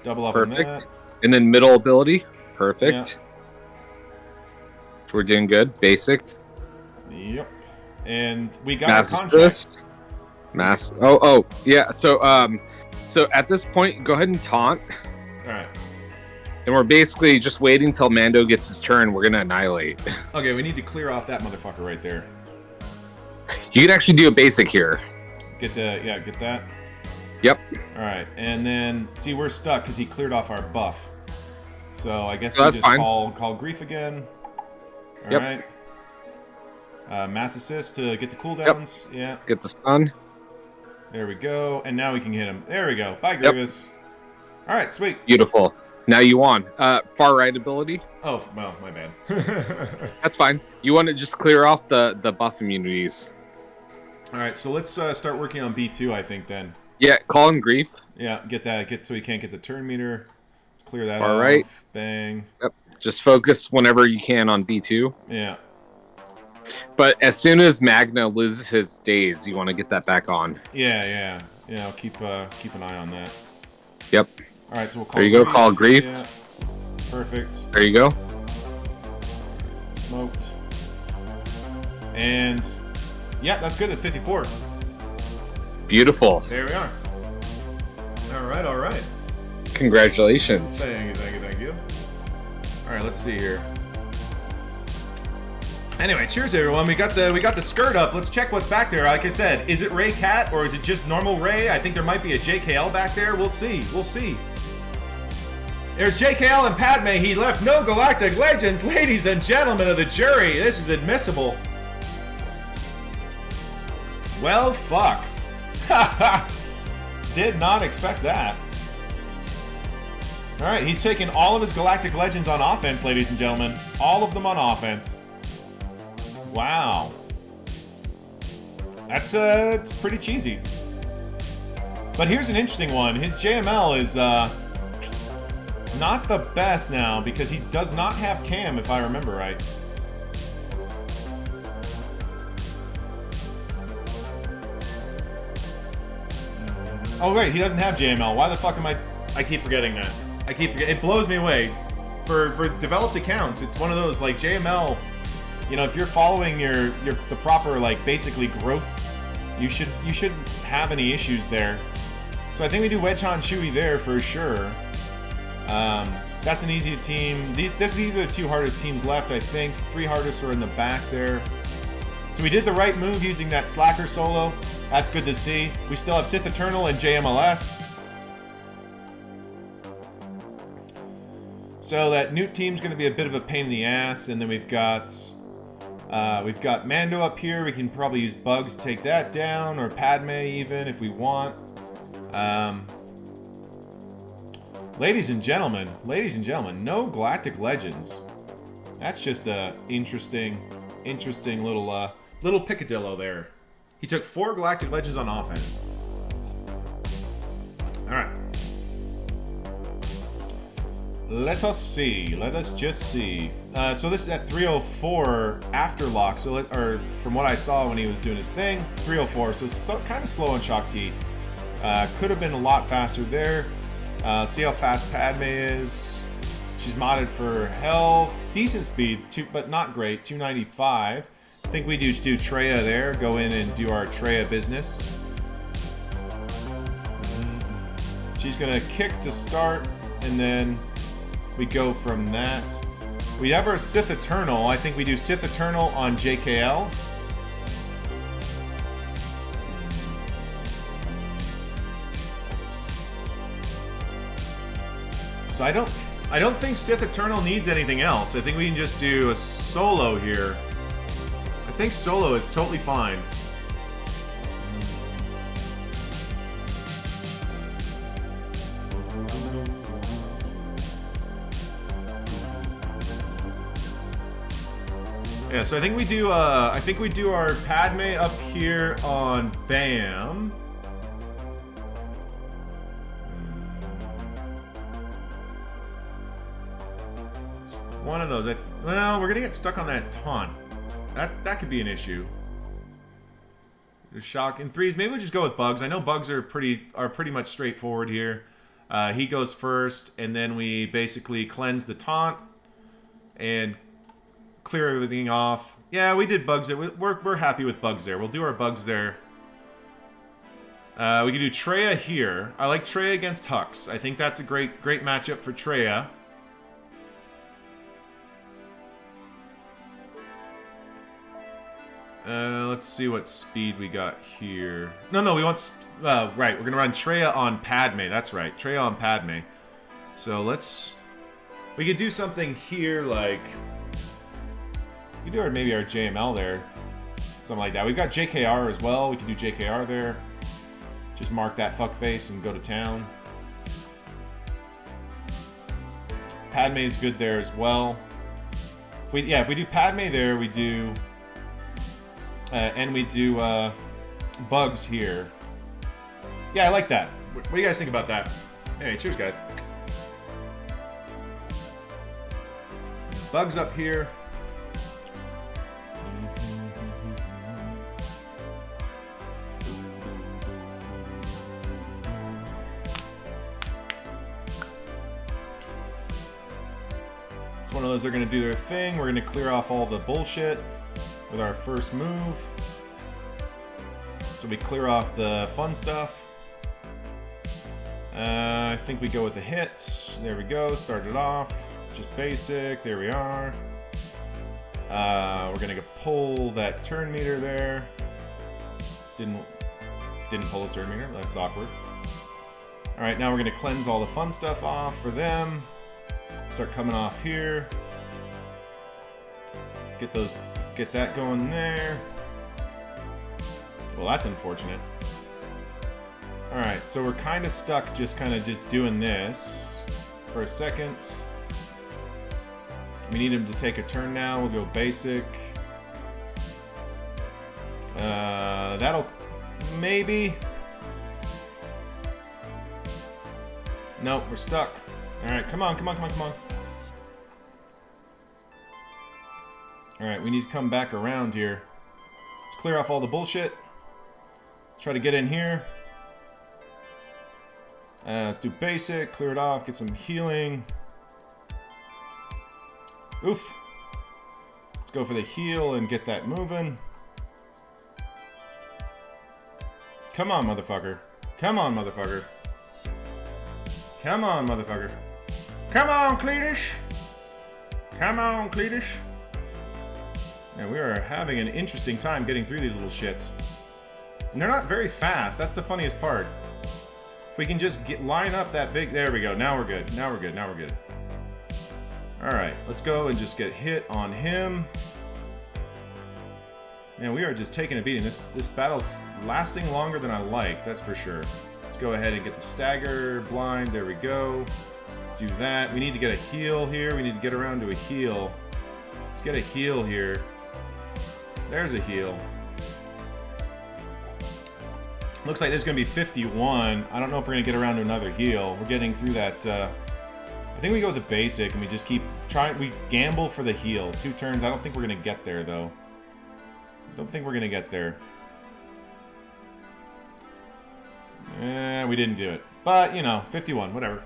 Double up Perfect. on that. And then middle ability. Perfect. Yeah. So we're doing good. Basic. Yep. And we got mass a contract. Assist. Mass. Oh yeah. So at this point, go ahead and taunt. All right. And we're basically just waiting till Mando gets his turn. We're gonna annihilate. Okay, we need to clear off that motherfucker right there. You can actually do a basic here. Get that. Yep. All right, and then see we're stuck because he cleared off our buff. So I guess So we that's just fine. call Grief again. All right. Mass assist to get the cooldowns. Yep. Yeah. Get the stun. There we go, and now we can hit him. There we go. Bye, Grievous. All right, sweet. Beautiful. Now you won. Far right ability. Oh, well, my bad. That's fine. You want to just clear off the buff immunities. All right, so let's start working on B2, I think, then. Yeah, call him Grief. Yeah, get so he can't get the turn meter. Let's clear that All off. right. Bang. Yep. Just focus whenever you can on B2. Yeah. But as soon as Magna loses his days, you want to get that back on. Yeah. I'll keep an eye on that. Yep. All right, so we'll call. There you go. Call Grief. Yeah. Perfect. There you go. Smoked. And yeah, that's good. That's 54. Beautiful. There we are. All right. Congratulations. Thank you. All right, let's see here. Anyway, cheers everyone. We got the skirt up. Let's check what's back there. Like I said, is it Ray Cat or is it just normal Ray? I think there might be a JKL back there. We'll see. There's JKL and Padme. He left no galactic legends. Ladies and gentlemen of the jury, this is admissible. Well, fuck. Did not expect that. All right, he's taking all of his galactic legends on offense, ladies and gentlemen. All of them on offense. Wow. That's it's pretty cheesy. But here's an interesting one. His JML is not the best now because he does not have cam, if I remember right. Oh wait, he doesn't have JML. Why the fuck am I keep forgetting that. It blows me away. For developed accounts, it's one of those like JML. You know, if you're following the proper like basically growth, you shouldn't have any issues there. So I think we do Wedge Han Chewie there for sure. That's an easy team. These are the 2 hardest teams left, I think. 3 hardest are in the back there. So we did the right move using that Slacker solo. That's good to see. We still have Sith Eternal and JMLS. So that Newt team's going to be a bit of a pain in the ass, and then we've got Mando up here. We can probably use Bugs to take that down, or Padme even if we want. Ladies and gentlemen, no Galactic Legends. That's just a interesting little picadillo there. He took 4 Galactic Legends on offense. All right. Let us just see. So this is at 304 after lock. So from what I saw when he was doing his thing, 304. So kind of slow on Shock T. Could have been a lot faster there. Let's see how fast Padme is. She's modded for health, decent speed, but not great. 295. I think we do Traya there. Go in and do our Traya business. She's gonna kick to start, and then we go from that. We have our Sith Eternal. I think we do Sith Eternal on JKL. So I don't think Sith Eternal needs anything else. I think we can just do a solo here. I think solo is totally fine. Yeah, so I think we do our Padme up here on Bam. It's one of those. Well, we're gonna get stuck on that taunt. That could be an issue. There's shock in threes. Maybe we'll just go with bugs. I know bugs are pretty much straightforward here. He goes first, and then we basically cleanse the taunt and clear everything off. Yeah, we did bugs there. We're happy with bugs there. We'll do our bugs there. We can do Traya here. I like Traya against Hux. I think that's a great matchup for Traya. Let's see what speed we got here. No, we want... right, we're going to run Traya on Padme. That's right, Traya on Padme. So let's... We could do something here like... We could do maybe our JML there. Something like that. We've got JKR as well. We can do JKR there. Just mark that fuckface and go to town. Padme is good there as well. If we do Padme there, we do... and we do bugs here. Yeah, I like that. What do you guys think about that? Anyway, cheers, guys. Bugs up here. It's one of those, they're going to do their thing. We're going to clear off all the bullshit with our first move. So we clear off the fun stuff. I think we go with a hit. There we go, start it off. Just basic, there we are. We're gonna pull that turn meter there. Didn't pull his turn meter, that's awkward. Alright, now we're gonna cleanse all the fun stuff off for them. Start coming off here. Get that going there. Well, that's unfortunate. Alright, so we're kind of stuck just doing this for a second. We need him to take a turn now. We'll go basic. That'll... maybe... Nope, we're stuck. Alright, come on. Alright, we need to come back around here. Let's clear off all the bullshit. Let's try to get in here. Let's do basic, clear it off, get some healing. Oof. Let's go for the heal and get that moving. Come on, motherfucker. Come on, motherfucker. Come on, motherfucker. Come on, Cleetish. Come on, Cleetish. And we are having an interesting time getting through these little shits. And they're not very fast. That's the funniest part. If we can just line up that big... There we go. Now we're good. Now we're good. Alright. Let's go and just get hit on him. Man, we are just taking a beating. This battle's lasting longer than I like. That's for sure. Let's go ahead and get the stagger blind. There we go. Let's do that. We need to get a heal here. We need to get around to a heal. Let's get a heal here. There's a heal. Looks like there's going to be 51. I don't know if we're going to get around to another heal. We're getting through that. I think we go with the basic and we just keep trying. We gamble for the heal. 2 turns. I don't think we're going to get there, though. I don't think we're going to get there. We didn't do it. But, you know, 51. Whatever.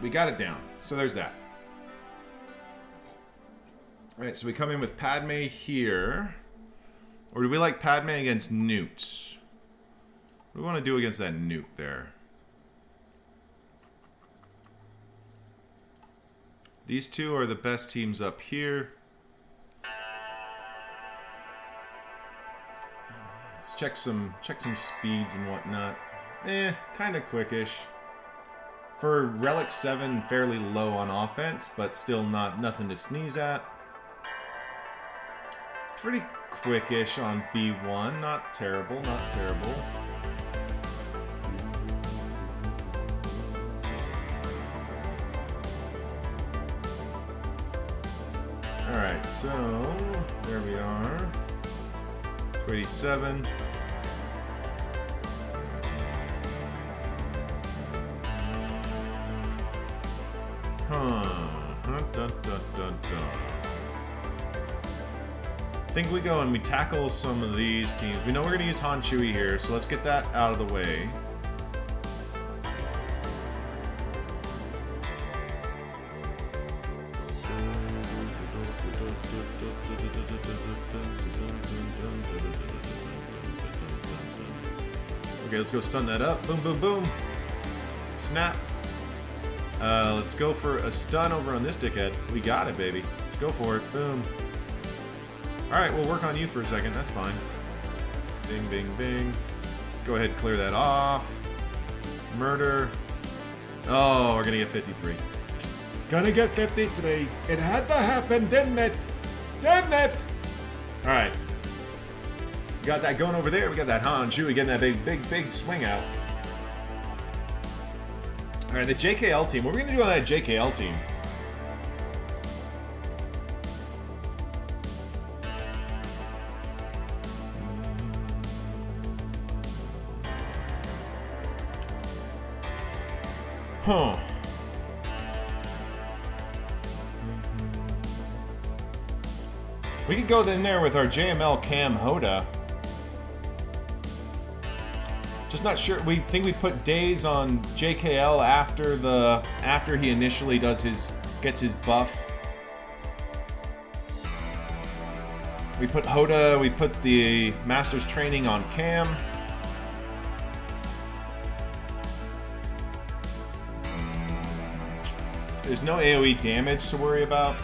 We got it down. So there's that. Alright, so we come in with Padme here. Or do we like Padme against Newt? What do we want to do against that Newt there? These two are the best teams up here. Let's check some speeds and whatnot. Kind of quickish. For Relic 7, fairly low on offense, but still nothing to sneeze at. Pretty quickish on B1. Not terrible, not terrible. Alright, so there we are. 287. I think we go and we tackle some of these teams. We know we're going to use Han Shui here, so let's get that out of the way. Okay, let's go stun that up. Boom, boom, boom. Snap. Let's go for a stun over on this dickhead. We got it, baby. Let's go for it. Boom. Alright, we'll work on you for a second. That's fine. Bing, bing, bing. Go ahead and clear that off. Murder. Oh, we're gonna get 53. Gonna get 53. It had to happen, didn't it? Didn't it? Alright. We got that going over there. We got that Han Shui getting that big swing out. Alright, the JKL team. What are we gonna do on that JKL team? Huh. We could go in there with our JML Cam Hoda. Just not sure. We think we put days on JKL after he initially gets his buff. We put Hoda. We put the Master's Training on Cam. There's no AoE damage to worry about.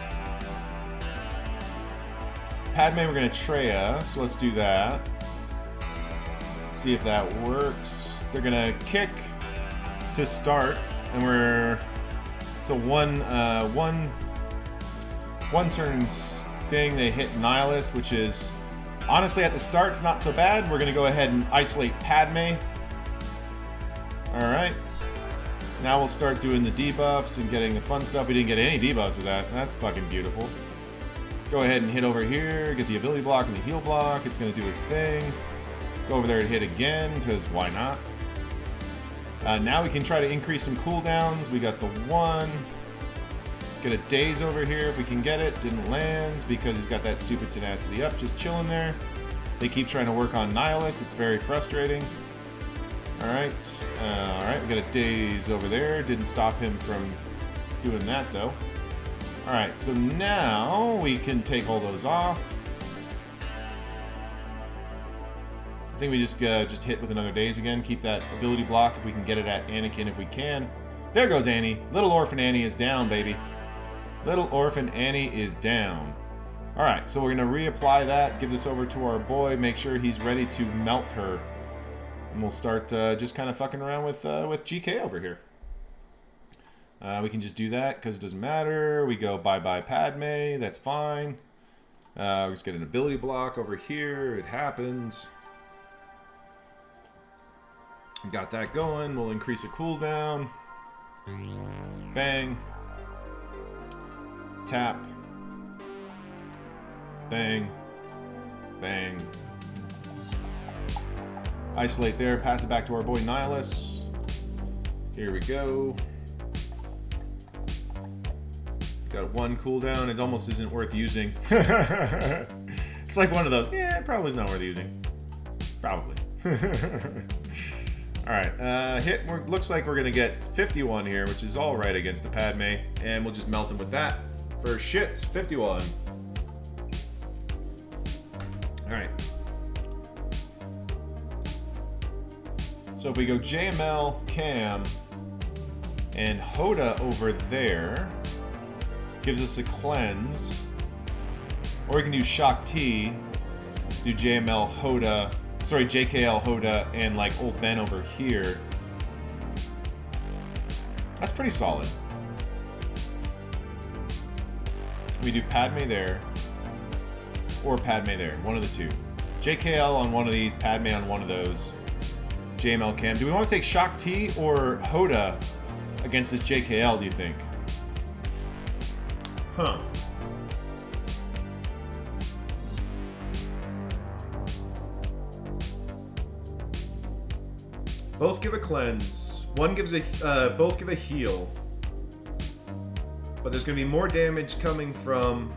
Padme, we're going to Treya, so let's do that. See if that works. They're going to kick to start, and it's a one turn sting. They hit Nihilus, which is honestly at the start it's not so bad. We're going to go ahead and isolate Padme. All right. Now we'll start doing the debuffs and getting the fun stuff. We didn't get any debuffs with that. That's fucking beautiful. Go ahead and hit over here, get the ability block and the heal block. It's going to do its thing. Go over there and hit again, because why not? Now we can try to increase some cooldowns. We got the one. Get a daze over here if we can get it. Didn't land because he's got that stupid tenacity up, just chilling there. They keep trying to work on Nihilus. It's very frustrating. Alright, we got a daze over there. Didn't stop him from doing that, though. Alright, so now we can take all those off. I think we just hit with another daze again. Keep that ability block if we can get it at Anakin if we can. There goes Annie. Little Orphan Annie is down, baby. Little Orphan Annie is down. Alright, so we're going to reapply that. Give this over to our boy. Make sure he's ready to melt her. And we'll start just kind of fucking around with GK over here. We can just do that because it doesn't matter. We go bye-bye Padme. That's fine. We just get an ability block over here. It happens. Got that going. We'll increase a cooldown. Bang. Tap. Bang. Bang. Isolate there, pass it back to our boy Nihilus. Here we go. Got one cooldown. It almost isn't worth using. It's like one of those. Yeah, it probably is not worth using. Probably. Alright, hit. Looks like we're going to get 51 here, which is alright against the Padme. And we'll just melt him with that. For shits, 51. Alright. So if we go JML, Cam, and Hoda over there, gives us a cleanse. Or we can do Shock T, do JML, Hoda, sorry, JKL, Hoda, and like Old Ben over here. That's pretty solid. We do Padme there. Or Padme there. One of the two. JKL on one of these, Padme on one of those. JML Cam. Do we want to take Shock T or Hoda against this JKL, do you think? Huh. Both give a cleanse. One gives a both give a heal. But there's going to be more damage coming from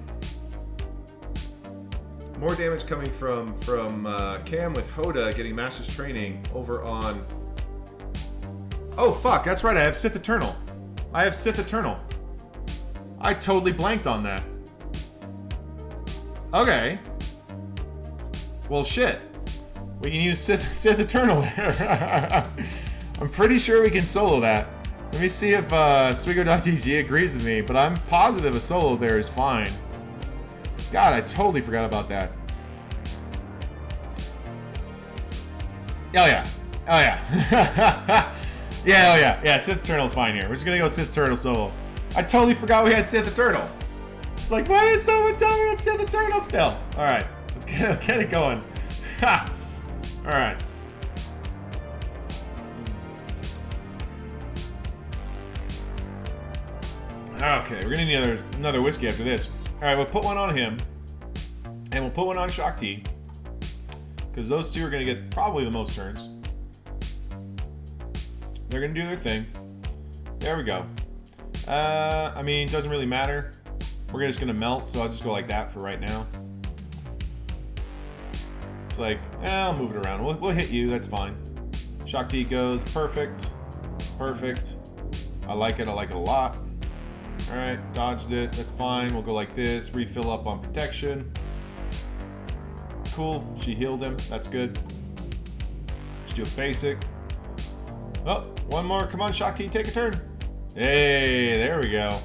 Cam with Hoda getting Master's Training over on. Oh fuck, that's right. I have Sith Eternal. I totally blanked on that. Okay. Well, shit. We can use Sith Eternal there. I'm pretty sure we can solo that. Let me see if SWGOYETISTORE agrees with me, but I'm positive a solo there is fine. God, I totally forgot about that. Oh yeah. Oh yeah. Yeah, oh yeah. Yeah, Sith Eternal's fine here. We're just gonna go Sith Eternal solo. I totally forgot we had Sith Eternal. It's like, why didn't someone tell me it's Sith Eternal still? Alright, let's get it going. Ha! Alright. Okay, we're gonna need another whiskey after this. Alright, we'll put one on him. And we'll put one on Shock T. Because those two are gonna get probably the most turns. They're gonna do their thing. There we go. I mean, doesn't really matter. We're just gonna melt, so I'll just go like that for right now. It's like, I'll move it around. We'll hit you, that's fine. Shock T goes, perfect. Perfect. I like it a lot. Alright, dodged it, that's fine. We'll go like this, refill up on protection. Cool, she healed him, that's good. Let's do a basic. Oh, one more, come on Shock T, take a turn. Hey, there we go.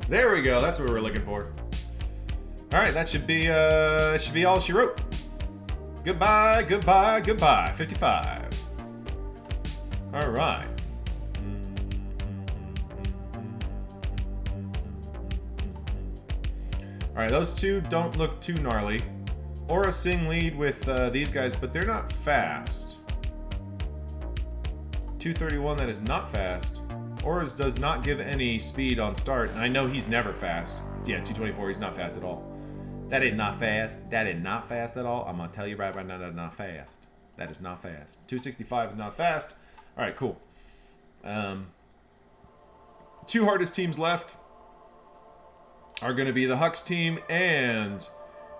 There we go, that's what we were looking for. Alright, that should be all she wrote. Goodbye, goodbye, goodbye, 55. Alright. Alright, those two don't look too gnarly. Aura Sing lead with these guys, but they're not fast. 231, that is not fast. Aura's does not give any speed on start, and I know he's never fast. Yeah, 224, he's not fast at all. That is not fast. That is not fast at all. I'm going to tell you right now, that's not fast. That is not fast. 265 is not fast. Alright, cool. Two hardest teams left are going to be the Hux team and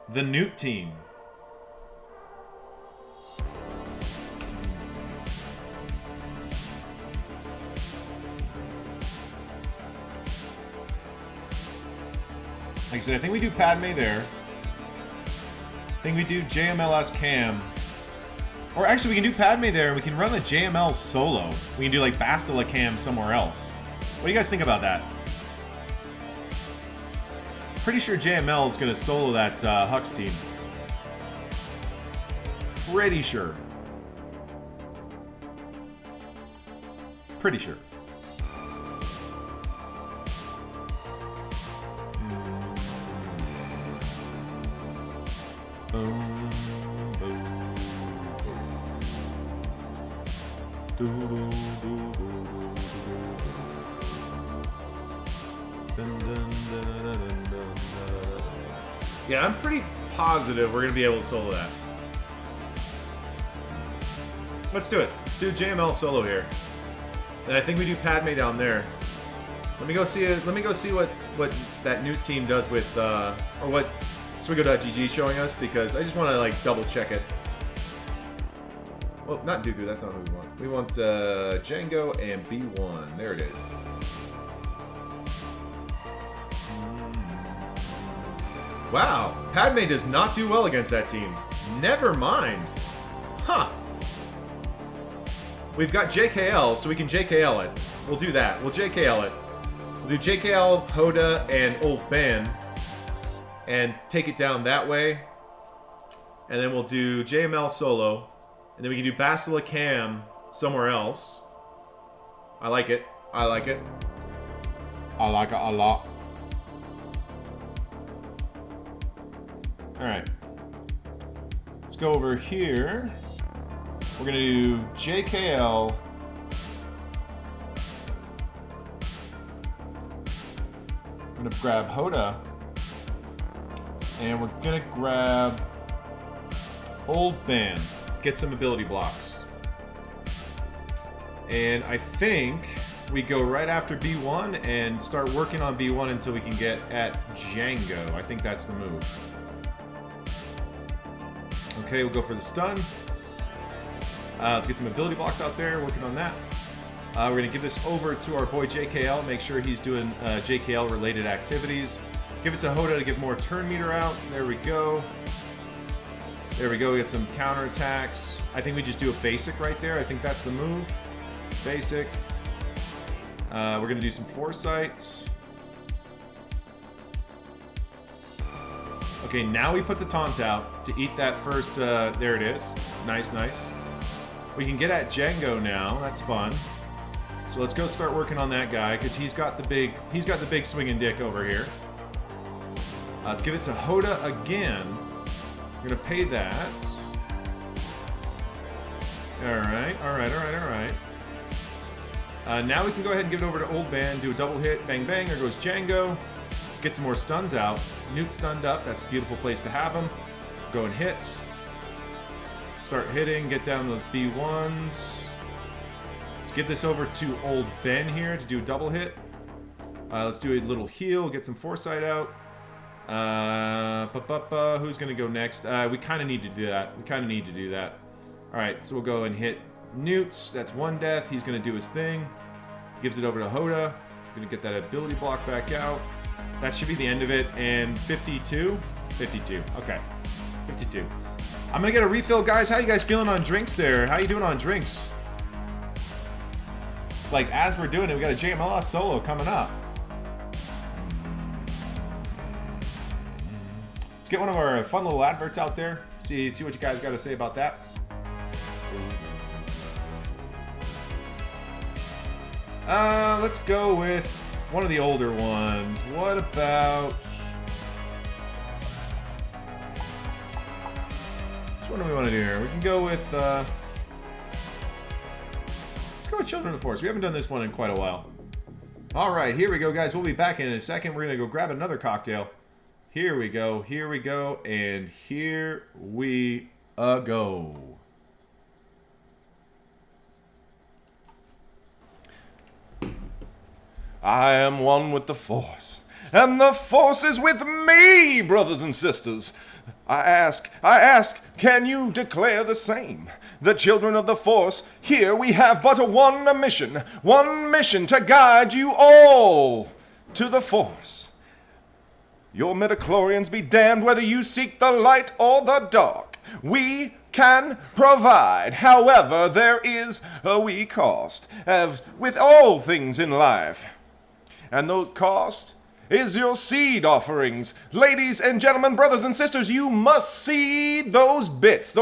the Newt team. Like I said, I think we do Padme there. I think we do JMLS Cam. Or actually, we can do Padme there and we can run the JML solo. We can do like Bastila Cam somewhere else. What do you guys think about that? Pretty sure JML is going to solo that Hux team. Pretty sure. Pretty sure. Yeah, I'm pretty positive we're going to be able to solo that. Let's do it. Let's do JML solo here. And I think we do Padme down there. Let me go see what that new team does with or what SWGO.GG is showing us, because I just want to like double check it. Well, not Dooku, that's not what we want. We want Django and B1. There it is. Wow, Padme does not do well against that team. Never mind. Huh. We've got JKL, so we can JKL it. We'll do that. We'll JKL it. We'll do JKL, Hoda, and Old Ben. And take it down that way. And then we'll do JML solo. And then we can do Bastila Cam somewhere else. I like it. I like it. I like it a lot. Alright. Let's go over here. We're going to do JKL. I'm going to grab Hoda. And we're going to grab Old Ben. Get some ability blocks. And I think we go right after B1 and start working on B1 until we can get at Django. I think that's the move. Okay, we'll go for the stun. Let's get some ability blocks out there, working on that. We're going to give this over to our boy JKL, make sure he's doing JKL-related activities. Give it to Hoda to get more turn meter out. There we go. There we go, we get some counter attacks. I think we just do a basic right there. I think that's the move. Basic. We're going to do some foresight. Okay, now we put the taunt out to eat that first. There it is. Nice, nice. We can get at Django now. That's fun. So let's go start working on that guy because he's got the big swinging dick over here. Let's give it to Hoda again. We're gonna pay that. All right. Now we can go ahead and give it over to Old Ben, do a double hit, bang bang, there goes Django. Let's get some more stuns out. Newt stunned up, that's a beautiful place to have him. Go and hit. Start hitting, get down those B1s. Let's give this over to Old Ben here to do a double hit. Let's do a little heal, get some foresight out. Who's gonna go next? We kind of need to do that. All right, so we'll go and hit Newt. That's one death. He's gonna do his thing. Gives it over to Hoda. Gonna get that ability block back out. That should be the end of it. And 52. Okay, 52. I'm gonna get a refill, guys. How you guys feeling on drinks there? How you doing on drinks? It's like as we're doing it, we got a JMLS solo coming up. Let's get one of our fun little adverts out there. See what you guys got to say about that. Let's go with one of the older ones. What about... which one do we want to do here? We can go with... let's go with Children of the Forest. We haven't done this one in quite a while. Alright, here we go, guys. We'll be back in a second. We're going to go grab another cocktail. Here we go, and here we go. I am one with the Force, and the Force is with me, brothers and sisters. I ask, can you declare the same? The children of the Force, here we have but one mission to guide you all to the Force. Your midichlorians be damned whether you seek the light or the dark. We can provide, however, there is a wee cost, as with all things in life. And the cost is your seed offerings. Ladies and gentlemen, brothers and sisters, you must seed those bits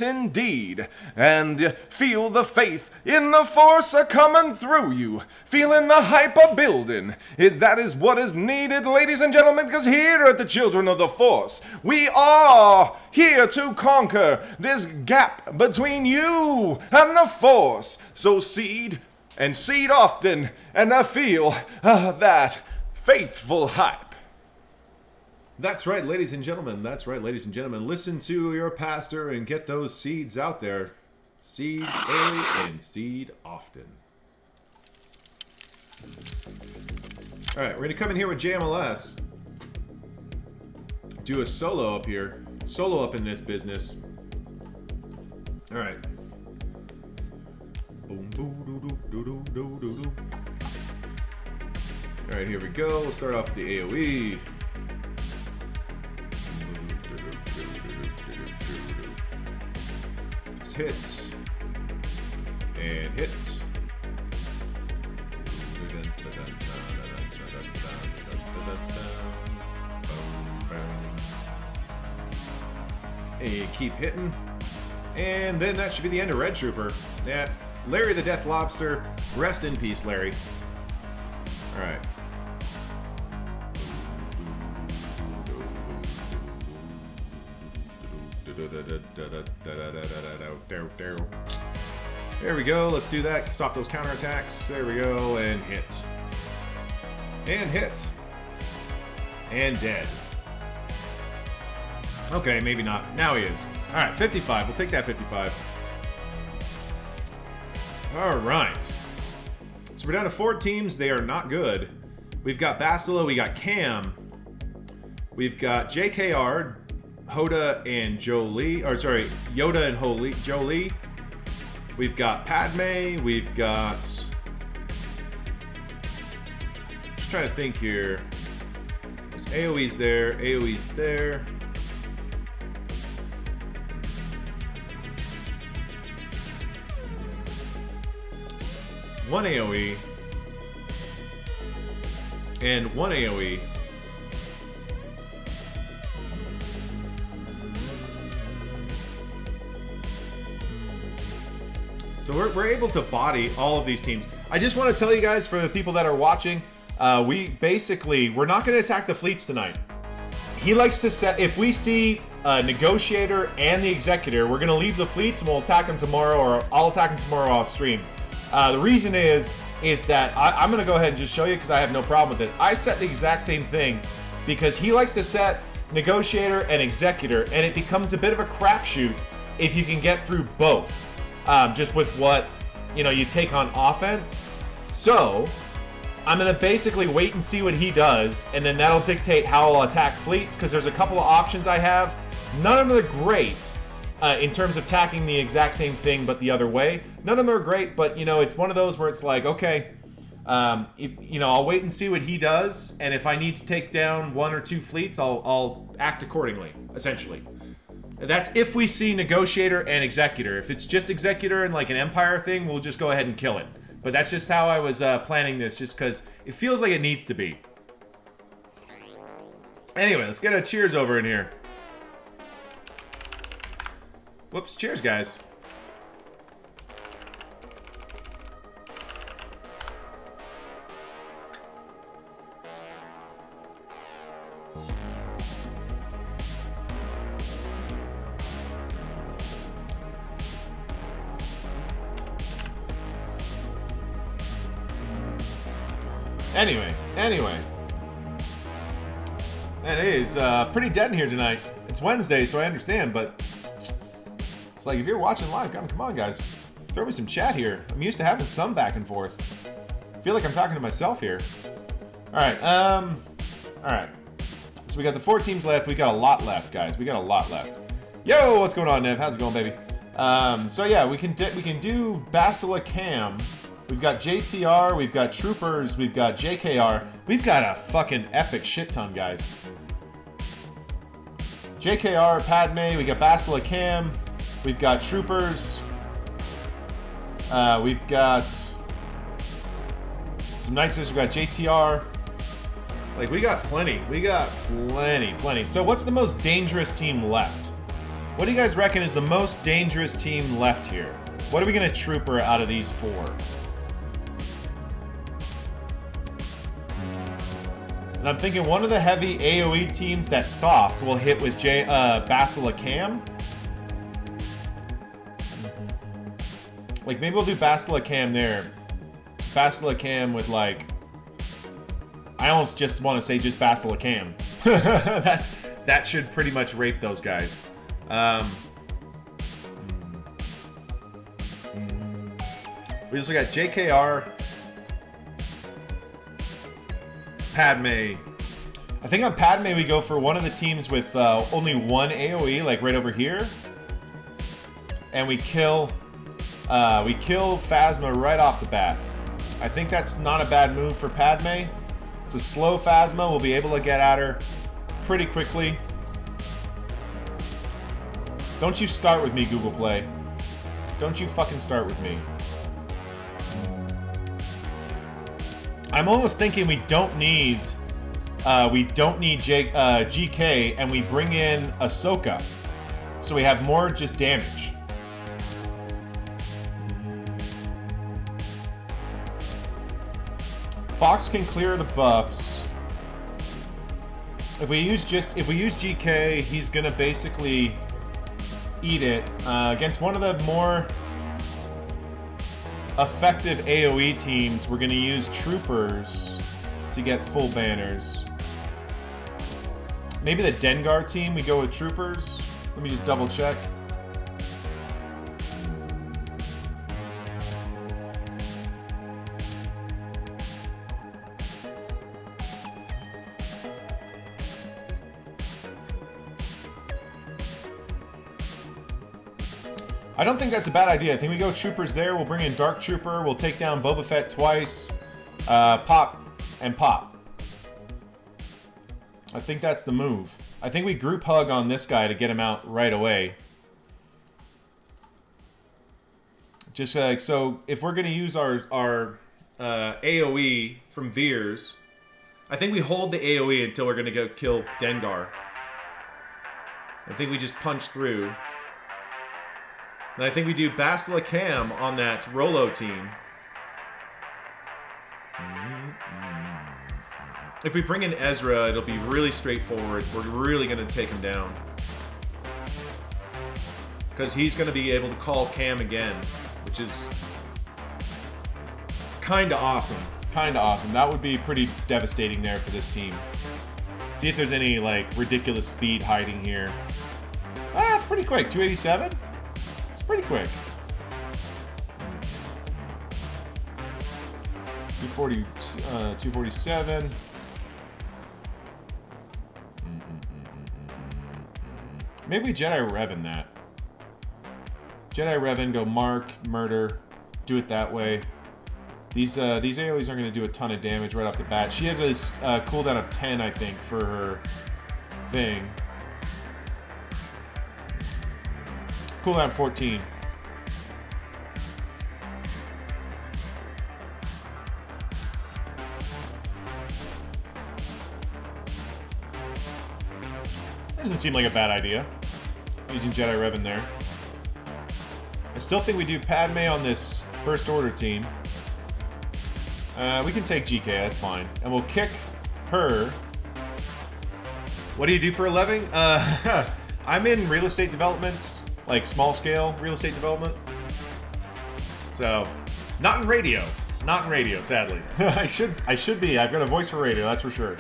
indeed, and feel the faith in the Force a-coming through you, feeling the hype a-building. That is what is needed, ladies and gentlemen, because here at the Children of the Force, we are here to conquer this gap between you and the Force. So seed, and seed often, and I feel that faithful hype. That's right, ladies and gentlemen. Listen to your pastor and get those seeds out there. Seed early and seed often. All right, we're going to come in here with JMLS. Do a solo up here. Solo up in this business. All right. Boom, boom, doo, doo, doo, doo, doo, doo. Alright, here we go. We'll start off with the AoE. Just hit. And hit. And keep hitting. And then that should be the end of Red Trooper. Yeah. Larry the Death Lobster. Rest in peace, Larry. Alright. There we go. Let's do that. Stop those counterattacks. There we go. And hit. And hit. And dead. Okay, maybe not. Now he is. All right, 55. We'll take that 55. All right. So we're down to 4 teams. They are not good. We've got Bastila. We got Cam. We've got JKR, Hoda, and Jolie. Or sorry, Yoda and Jolie. We've got Padme. We've got... Just trying to think here. There's AoE's there. AoE's there. One AoE. And one AoE. So we're able to body all of these teams. I just want to tell you guys, for the people that are watching, we're not going to attack the fleets tonight. He likes to set, if we see a Negotiator and the Executor, we're going to leave the fleets and we'll attack them tomorrow, or I'll attack them tomorrow off stream. The reason is that I'm going to go ahead and just show you because I have no problem with it. I set the exact same thing because he likes to set Negotiator and Executor, and it becomes a bit of a crapshoot if you can get through both. Just with what, you take on offense. So, I'm going to basically wait and see what he does, and then that'll dictate how I'll attack fleets, because there's a couple of options I have. None of them are great in terms of attacking the exact same thing, but the other way. None of them are great, but, it's one of those where it's like, okay, I'll wait and see what he does, and if I need to take down 1 or 2 fleets, I'll act accordingly, essentially. That's if we see Negotiator and Executor. If it's just Executor and like an Empire thing, we'll just go ahead and kill it. But that's just how I was planning this, just because it feels like it needs to be. Anyway, let's get a cheers over in here. Whoops, cheers, guys. Anyway. Man, it is pretty dead in here tonight. It's Wednesday, so I understand, but it's like if you're watching live, come on, guys. Throw me some chat here. I'm used to having some back and forth. I feel like I'm talking to myself here. Alright, so we got the 4 teams left. We got a lot left, guys. We got a lot left. Yo, what's going on, Nev? How's it going, baby? So yeah, we can do Bastila Cam. We've got JTR, we've got Troopers, we've got JKR. We've got a fucking epic shit ton, guys. JKR, Padme, we got Bastila Cam, we've got Troopers. We've got some Night Sisters, we've got JTR. Like, we got plenty. We got plenty. So what's the most dangerous team left? What do you guys reckon is the most dangerous team left here? What are we gonna Trooper out of these 4? And I'm thinking one of the heavy AoE teams that's soft will hit with Bastila Cam. Like, maybe we'll do Bastila Cam there. Bastila Cam with, like... I almost just want to say just Bastila Cam. that should pretty much rape those guys. We also got JKR... Padme. I think on Padme we go for one of the teams with only 1 AoE, like right over here, and we kill Phasma right off the bat. I think that's not a bad move for Padme. It's a slow Phasma. We'll be able to get at her pretty quickly. Don't you start with me, Google Play. Don't you fucking start with me. I'm almost thinking we don't need GK, and we bring in Ahsoka, so we have more just damage. Fox can clear the buffs. If we use GK, he's gonna basically eat it. Against one of the more effective AoE teams, we're going to use troopers to get full banners. Maybe the Dengar team, we go with troopers. Let me just double check. I don't think that's a bad idea. I think we go troopers there. We'll bring in Dark Trooper. We'll take down Boba Fett twice. Pop and pop. I think that's the move. I think we group hug on this guy to get him out right away. Just like so, if we're gonna use our AOE from Veers, I think we hold the AOE until we're gonna go kill Dengar. I think we just punch through. And I think we do Bastila Cam on that Rolo team. If we bring in Ezra, it'll be really straightforward. We're really going to take him down. Because he's going to be able to call Cam again, which is kind of awesome. Kind of awesome. That would be pretty devastating there for this team. See if there's any, like, ridiculous speed hiding here. Ah, it's pretty quick. 287? It's pretty quick. 247. Maybe we Jedi Revan that. Jedi Revan, go mark, murder, do it that way. These AoEs aren't going to do a ton of damage right off the bat. She has a cooldown of 10, I think, for her thing. Cooldown 14. Doesn't seem like a bad idea. Using Jedi Revan there. I still think we do Padme on this First Order team. We can take GK, that's fine. And we'll kick her. What do you do for a living? I'm in real estate development. Like small scale real estate development. So, not in radio. Not in radio, sadly. I should be. I've got a voice for radio, that's for sure.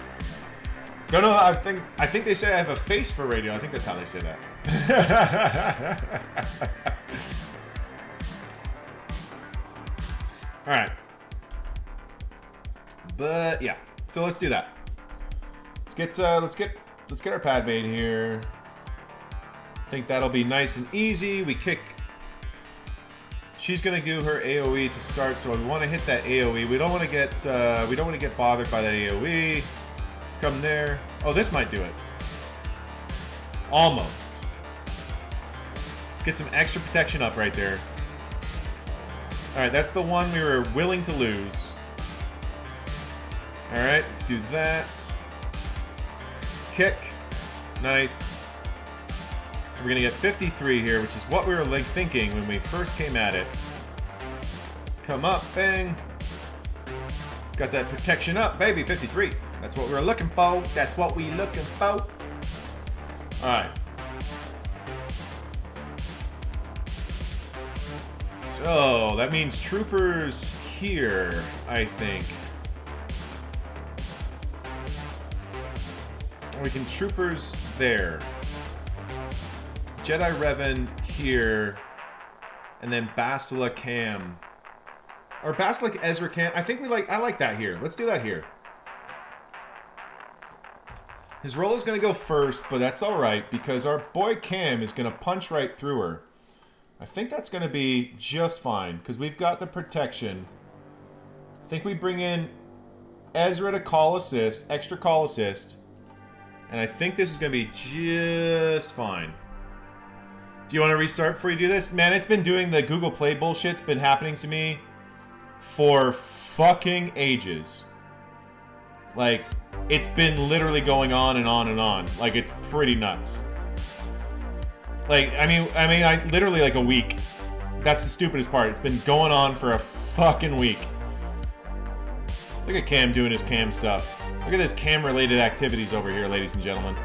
Don't know. I think they say I have a face for radio. I think that's how they say that. All right. But yeah. So let's do that. Let's get our Padme in here. I think that'll be nice and easy. We kick. She's gonna do her AOE to start, so we want to hit that AOE. We don't want to get bothered by that AOE. Let's come there. Oh, this might do it. Almost. Let's get some extra protection up right there. All right, that's the one we were willing to lose. All right, let's do that. Kick. Nice. So we're going to get 53 here, which is what we were like thinking when we first came at it. Come up, bang. Got that protection up, baby, 53. That's what we were looking for. That's what we looking for. All right. So that means troopers here, I think. We can troopers there. Jedi Revan here, and then Bastila Cam, or Bastila Ezra Cam. I think I like that here. Let's do that here. His Rolo's gonna go first, but that's all right because our boy Cam is gonna punch right through her. I think that's gonna be just fine because we've got the protection. I think we bring in Ezra to call assist, extra call assist, and I think this is gonna be just fine. Do you want to restart before you do this? Man, it's been doing the Google Play bullshit. It's been happening to me for fucking ages. Like, it's been literally going on and on and on. Like, it's pretty nuts. Like, I mean, literally like a week. That's the stupidest part. It's been going on for a fucking week. Look at Cam doing his Cam stuff. Look at this Cam-related activities over here, ladies and gentlemen.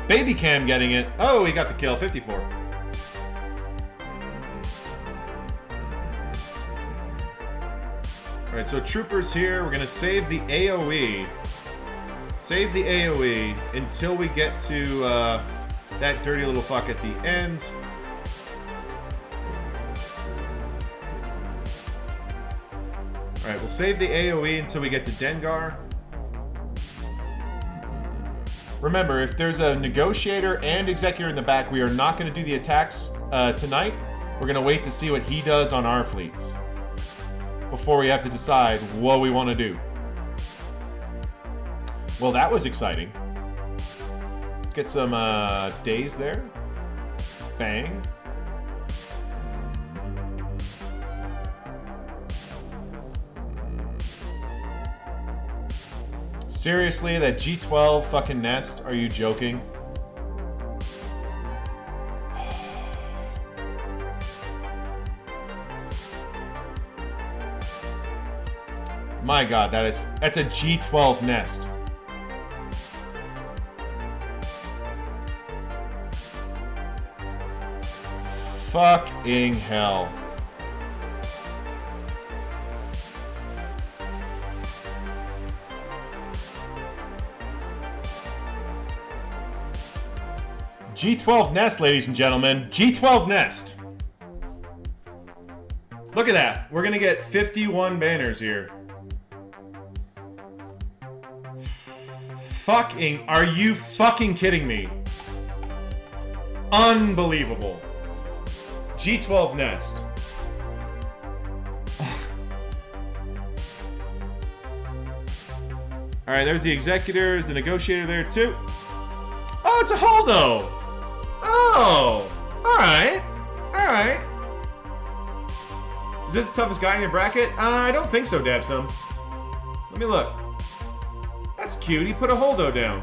Baby Cam getting it. Oh, he got the kill, 54. Alright, so troopers here. We're going to save the AoE. Save the AoE until we get to that dirty little fuck at the end. Alright, we'll save the AoE until we get to Dengar. Remember, if there's a negotiator and executor in the back, we are not going to do the attacks tonight. We're going to wait to see what he does on our fleets before we have to decide what we want to do. Well, that was exciting. Let's get some days there. Bang. Seriously, that G12 fucking nest? Are you joking? My god, that's a G12 nest. Fucking hell. G12 nest, ladies and gentlemen. G12 nest. Look at that. We're gonna get 51 banners here. Fucking, are you fucking kidding me? Unbelievable. G12 nest. Alright, there's the executors, the negotiator there too. Oh, it's a Holdo! Oh! Alright. Alright. Is this the toughest guy in your bracket? I don't think so, Davsum. Let me look. That's cute. He put a Holdo down.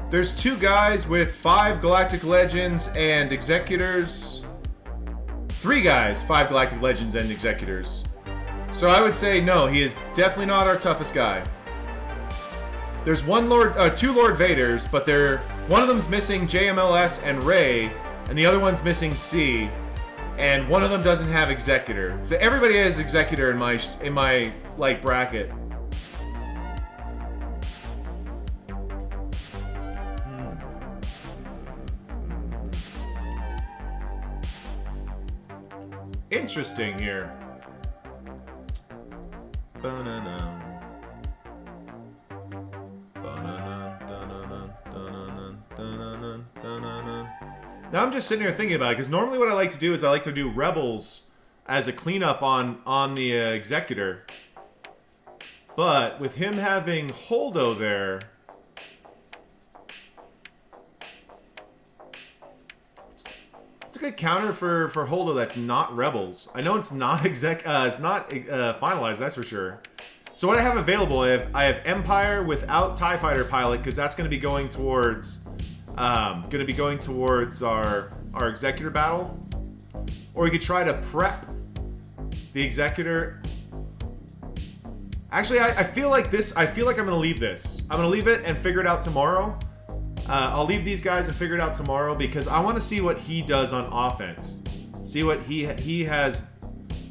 There's 2 guys with 5 Galactic Legends and Executors. 3 guys, 5 Galactic Legends and Executors. So I would say no, he is definitely not our toughest guy. There's 2 Lord Vaders, but one of them's missing JMLS and Ray, and the other one's missing C, and one of them doesn't have Executor. So everybody has Executor in my like bracket. Interesting here. Now I'm just sitting here thinking about it, because normally what I like to do is I like to do Rebels as a cleanup on the Executor. But with him having Holdo there, it's a good counter for Holdo that's not Rebels. I know it's not finalized, that's for sure. So what I have available, I have Empire without TIE Fighter pilot, because that's going to be going towards our Executor battle. Or we could try to prep the Executor. Actually, I feel like I'm going to leave this. I'm going to leave it and figure it out tomorrow. I'll leave these guys and figure it out tomorrow, because I want to see what he does on offense. See what he has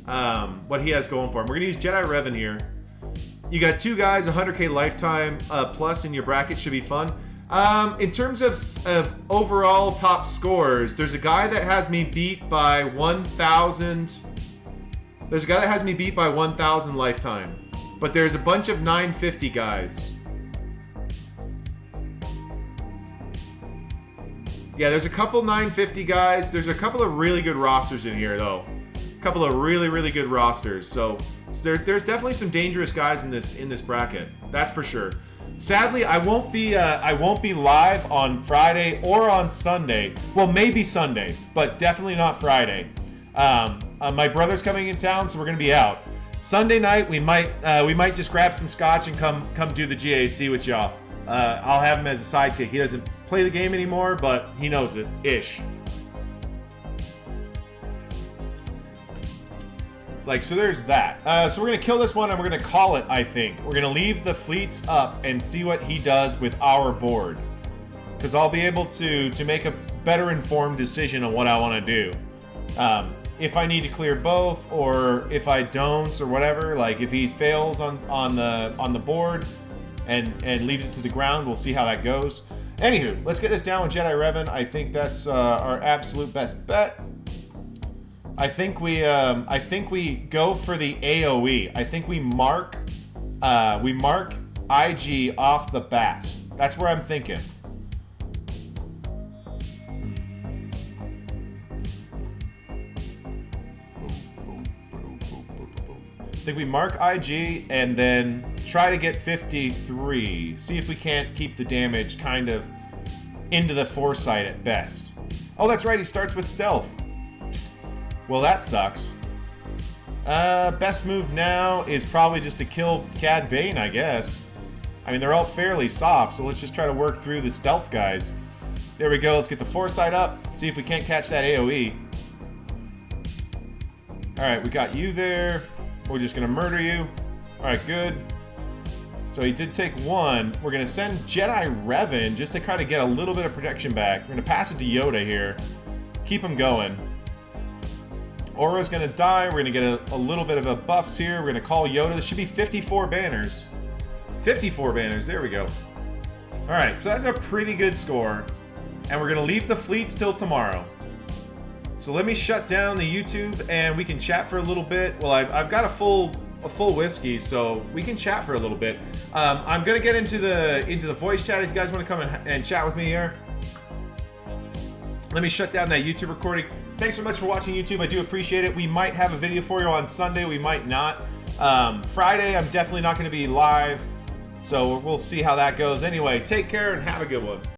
going for him. We're going to use Jedi Revan here. You got 2 guys, 100k lifetime plus in your bracket, should be fun. In terms of overall top scores, there's a guy that has me beat by 1,000. There's a guy that has me beat by 1,000 lifetime. But there's a bunch of 950 guys. Yeah, there's a couple 950 guys. There's a couple of really good rosters in here, though. A couple of really, really good rosters. So there's definitely some dangerous guys in this bracket. That's for sure. Sadly, I won't be live on Friday or on Sunday. Well, maybe Sunday, but definitely not Friday. My brother's coming in town, so we're gonna be out. Sunday night, we might just grab some scotch and come do the GAC with y'all. I'll have him as a sidekick. He doesn't play the game anymore, but he knows it ish. It's like, so there's that. So we're going to kill this one and we're going to call it, I think. We're going to leave the fleets up and see what he does with our board. Because I'll be able to make a better informed decision on what I want to do. If I need to clear both, or if I don't, or whatever. Like, if he fails on the board and leaves it to the ground, we'll see how that goes. Anywho, let's get this down with Jedi Revan. I think that's our absolute best bet. I think we go for the AOE. I think we mark IG off the bat. That's where I'm thinking. I think we mark IG and then try to get 53. See if we can't keep the damage kind of into the foresight at best. Oh, that's right. He starts with stealth. Well, that sucks. Best move now is probably just to kill Cad Bane, I guess. I mean, they're all fairly soft, so let's just try to work through the stealth guys. There we go. Let's get the foresight up. See if we can't catch that AoE. Alright, we got you there. We're just going to murder you. Alright, good. So he did take one. We're going to send Jedi Revan just to kind of get a little bit of protection back. We're going to pass it to Yoda here. Keep him going. Aura's going to die. We're going to get a little bit of a buffs here. We're going to call Yoda. This should be 54 banners. 54 banners. There we go. Alright, so that's a pretty good score. And we're going to leave the fleets till tomorrow. So let me shut down the YouTube and we can chat for a little bit. Well, I've got a full whiskey, so we can chat for a little bit. I'm gonna get into the voice chat if you guys want to come and chat with me here. Let me shut down that YouTube recording. Thanks so much for watching YouTube. I do appreciate it. We might have a video for you on Sunday. We might not. Friday, I'm definitely not going to be live, so we'll see how that goes. Anyway, take care and have a good one.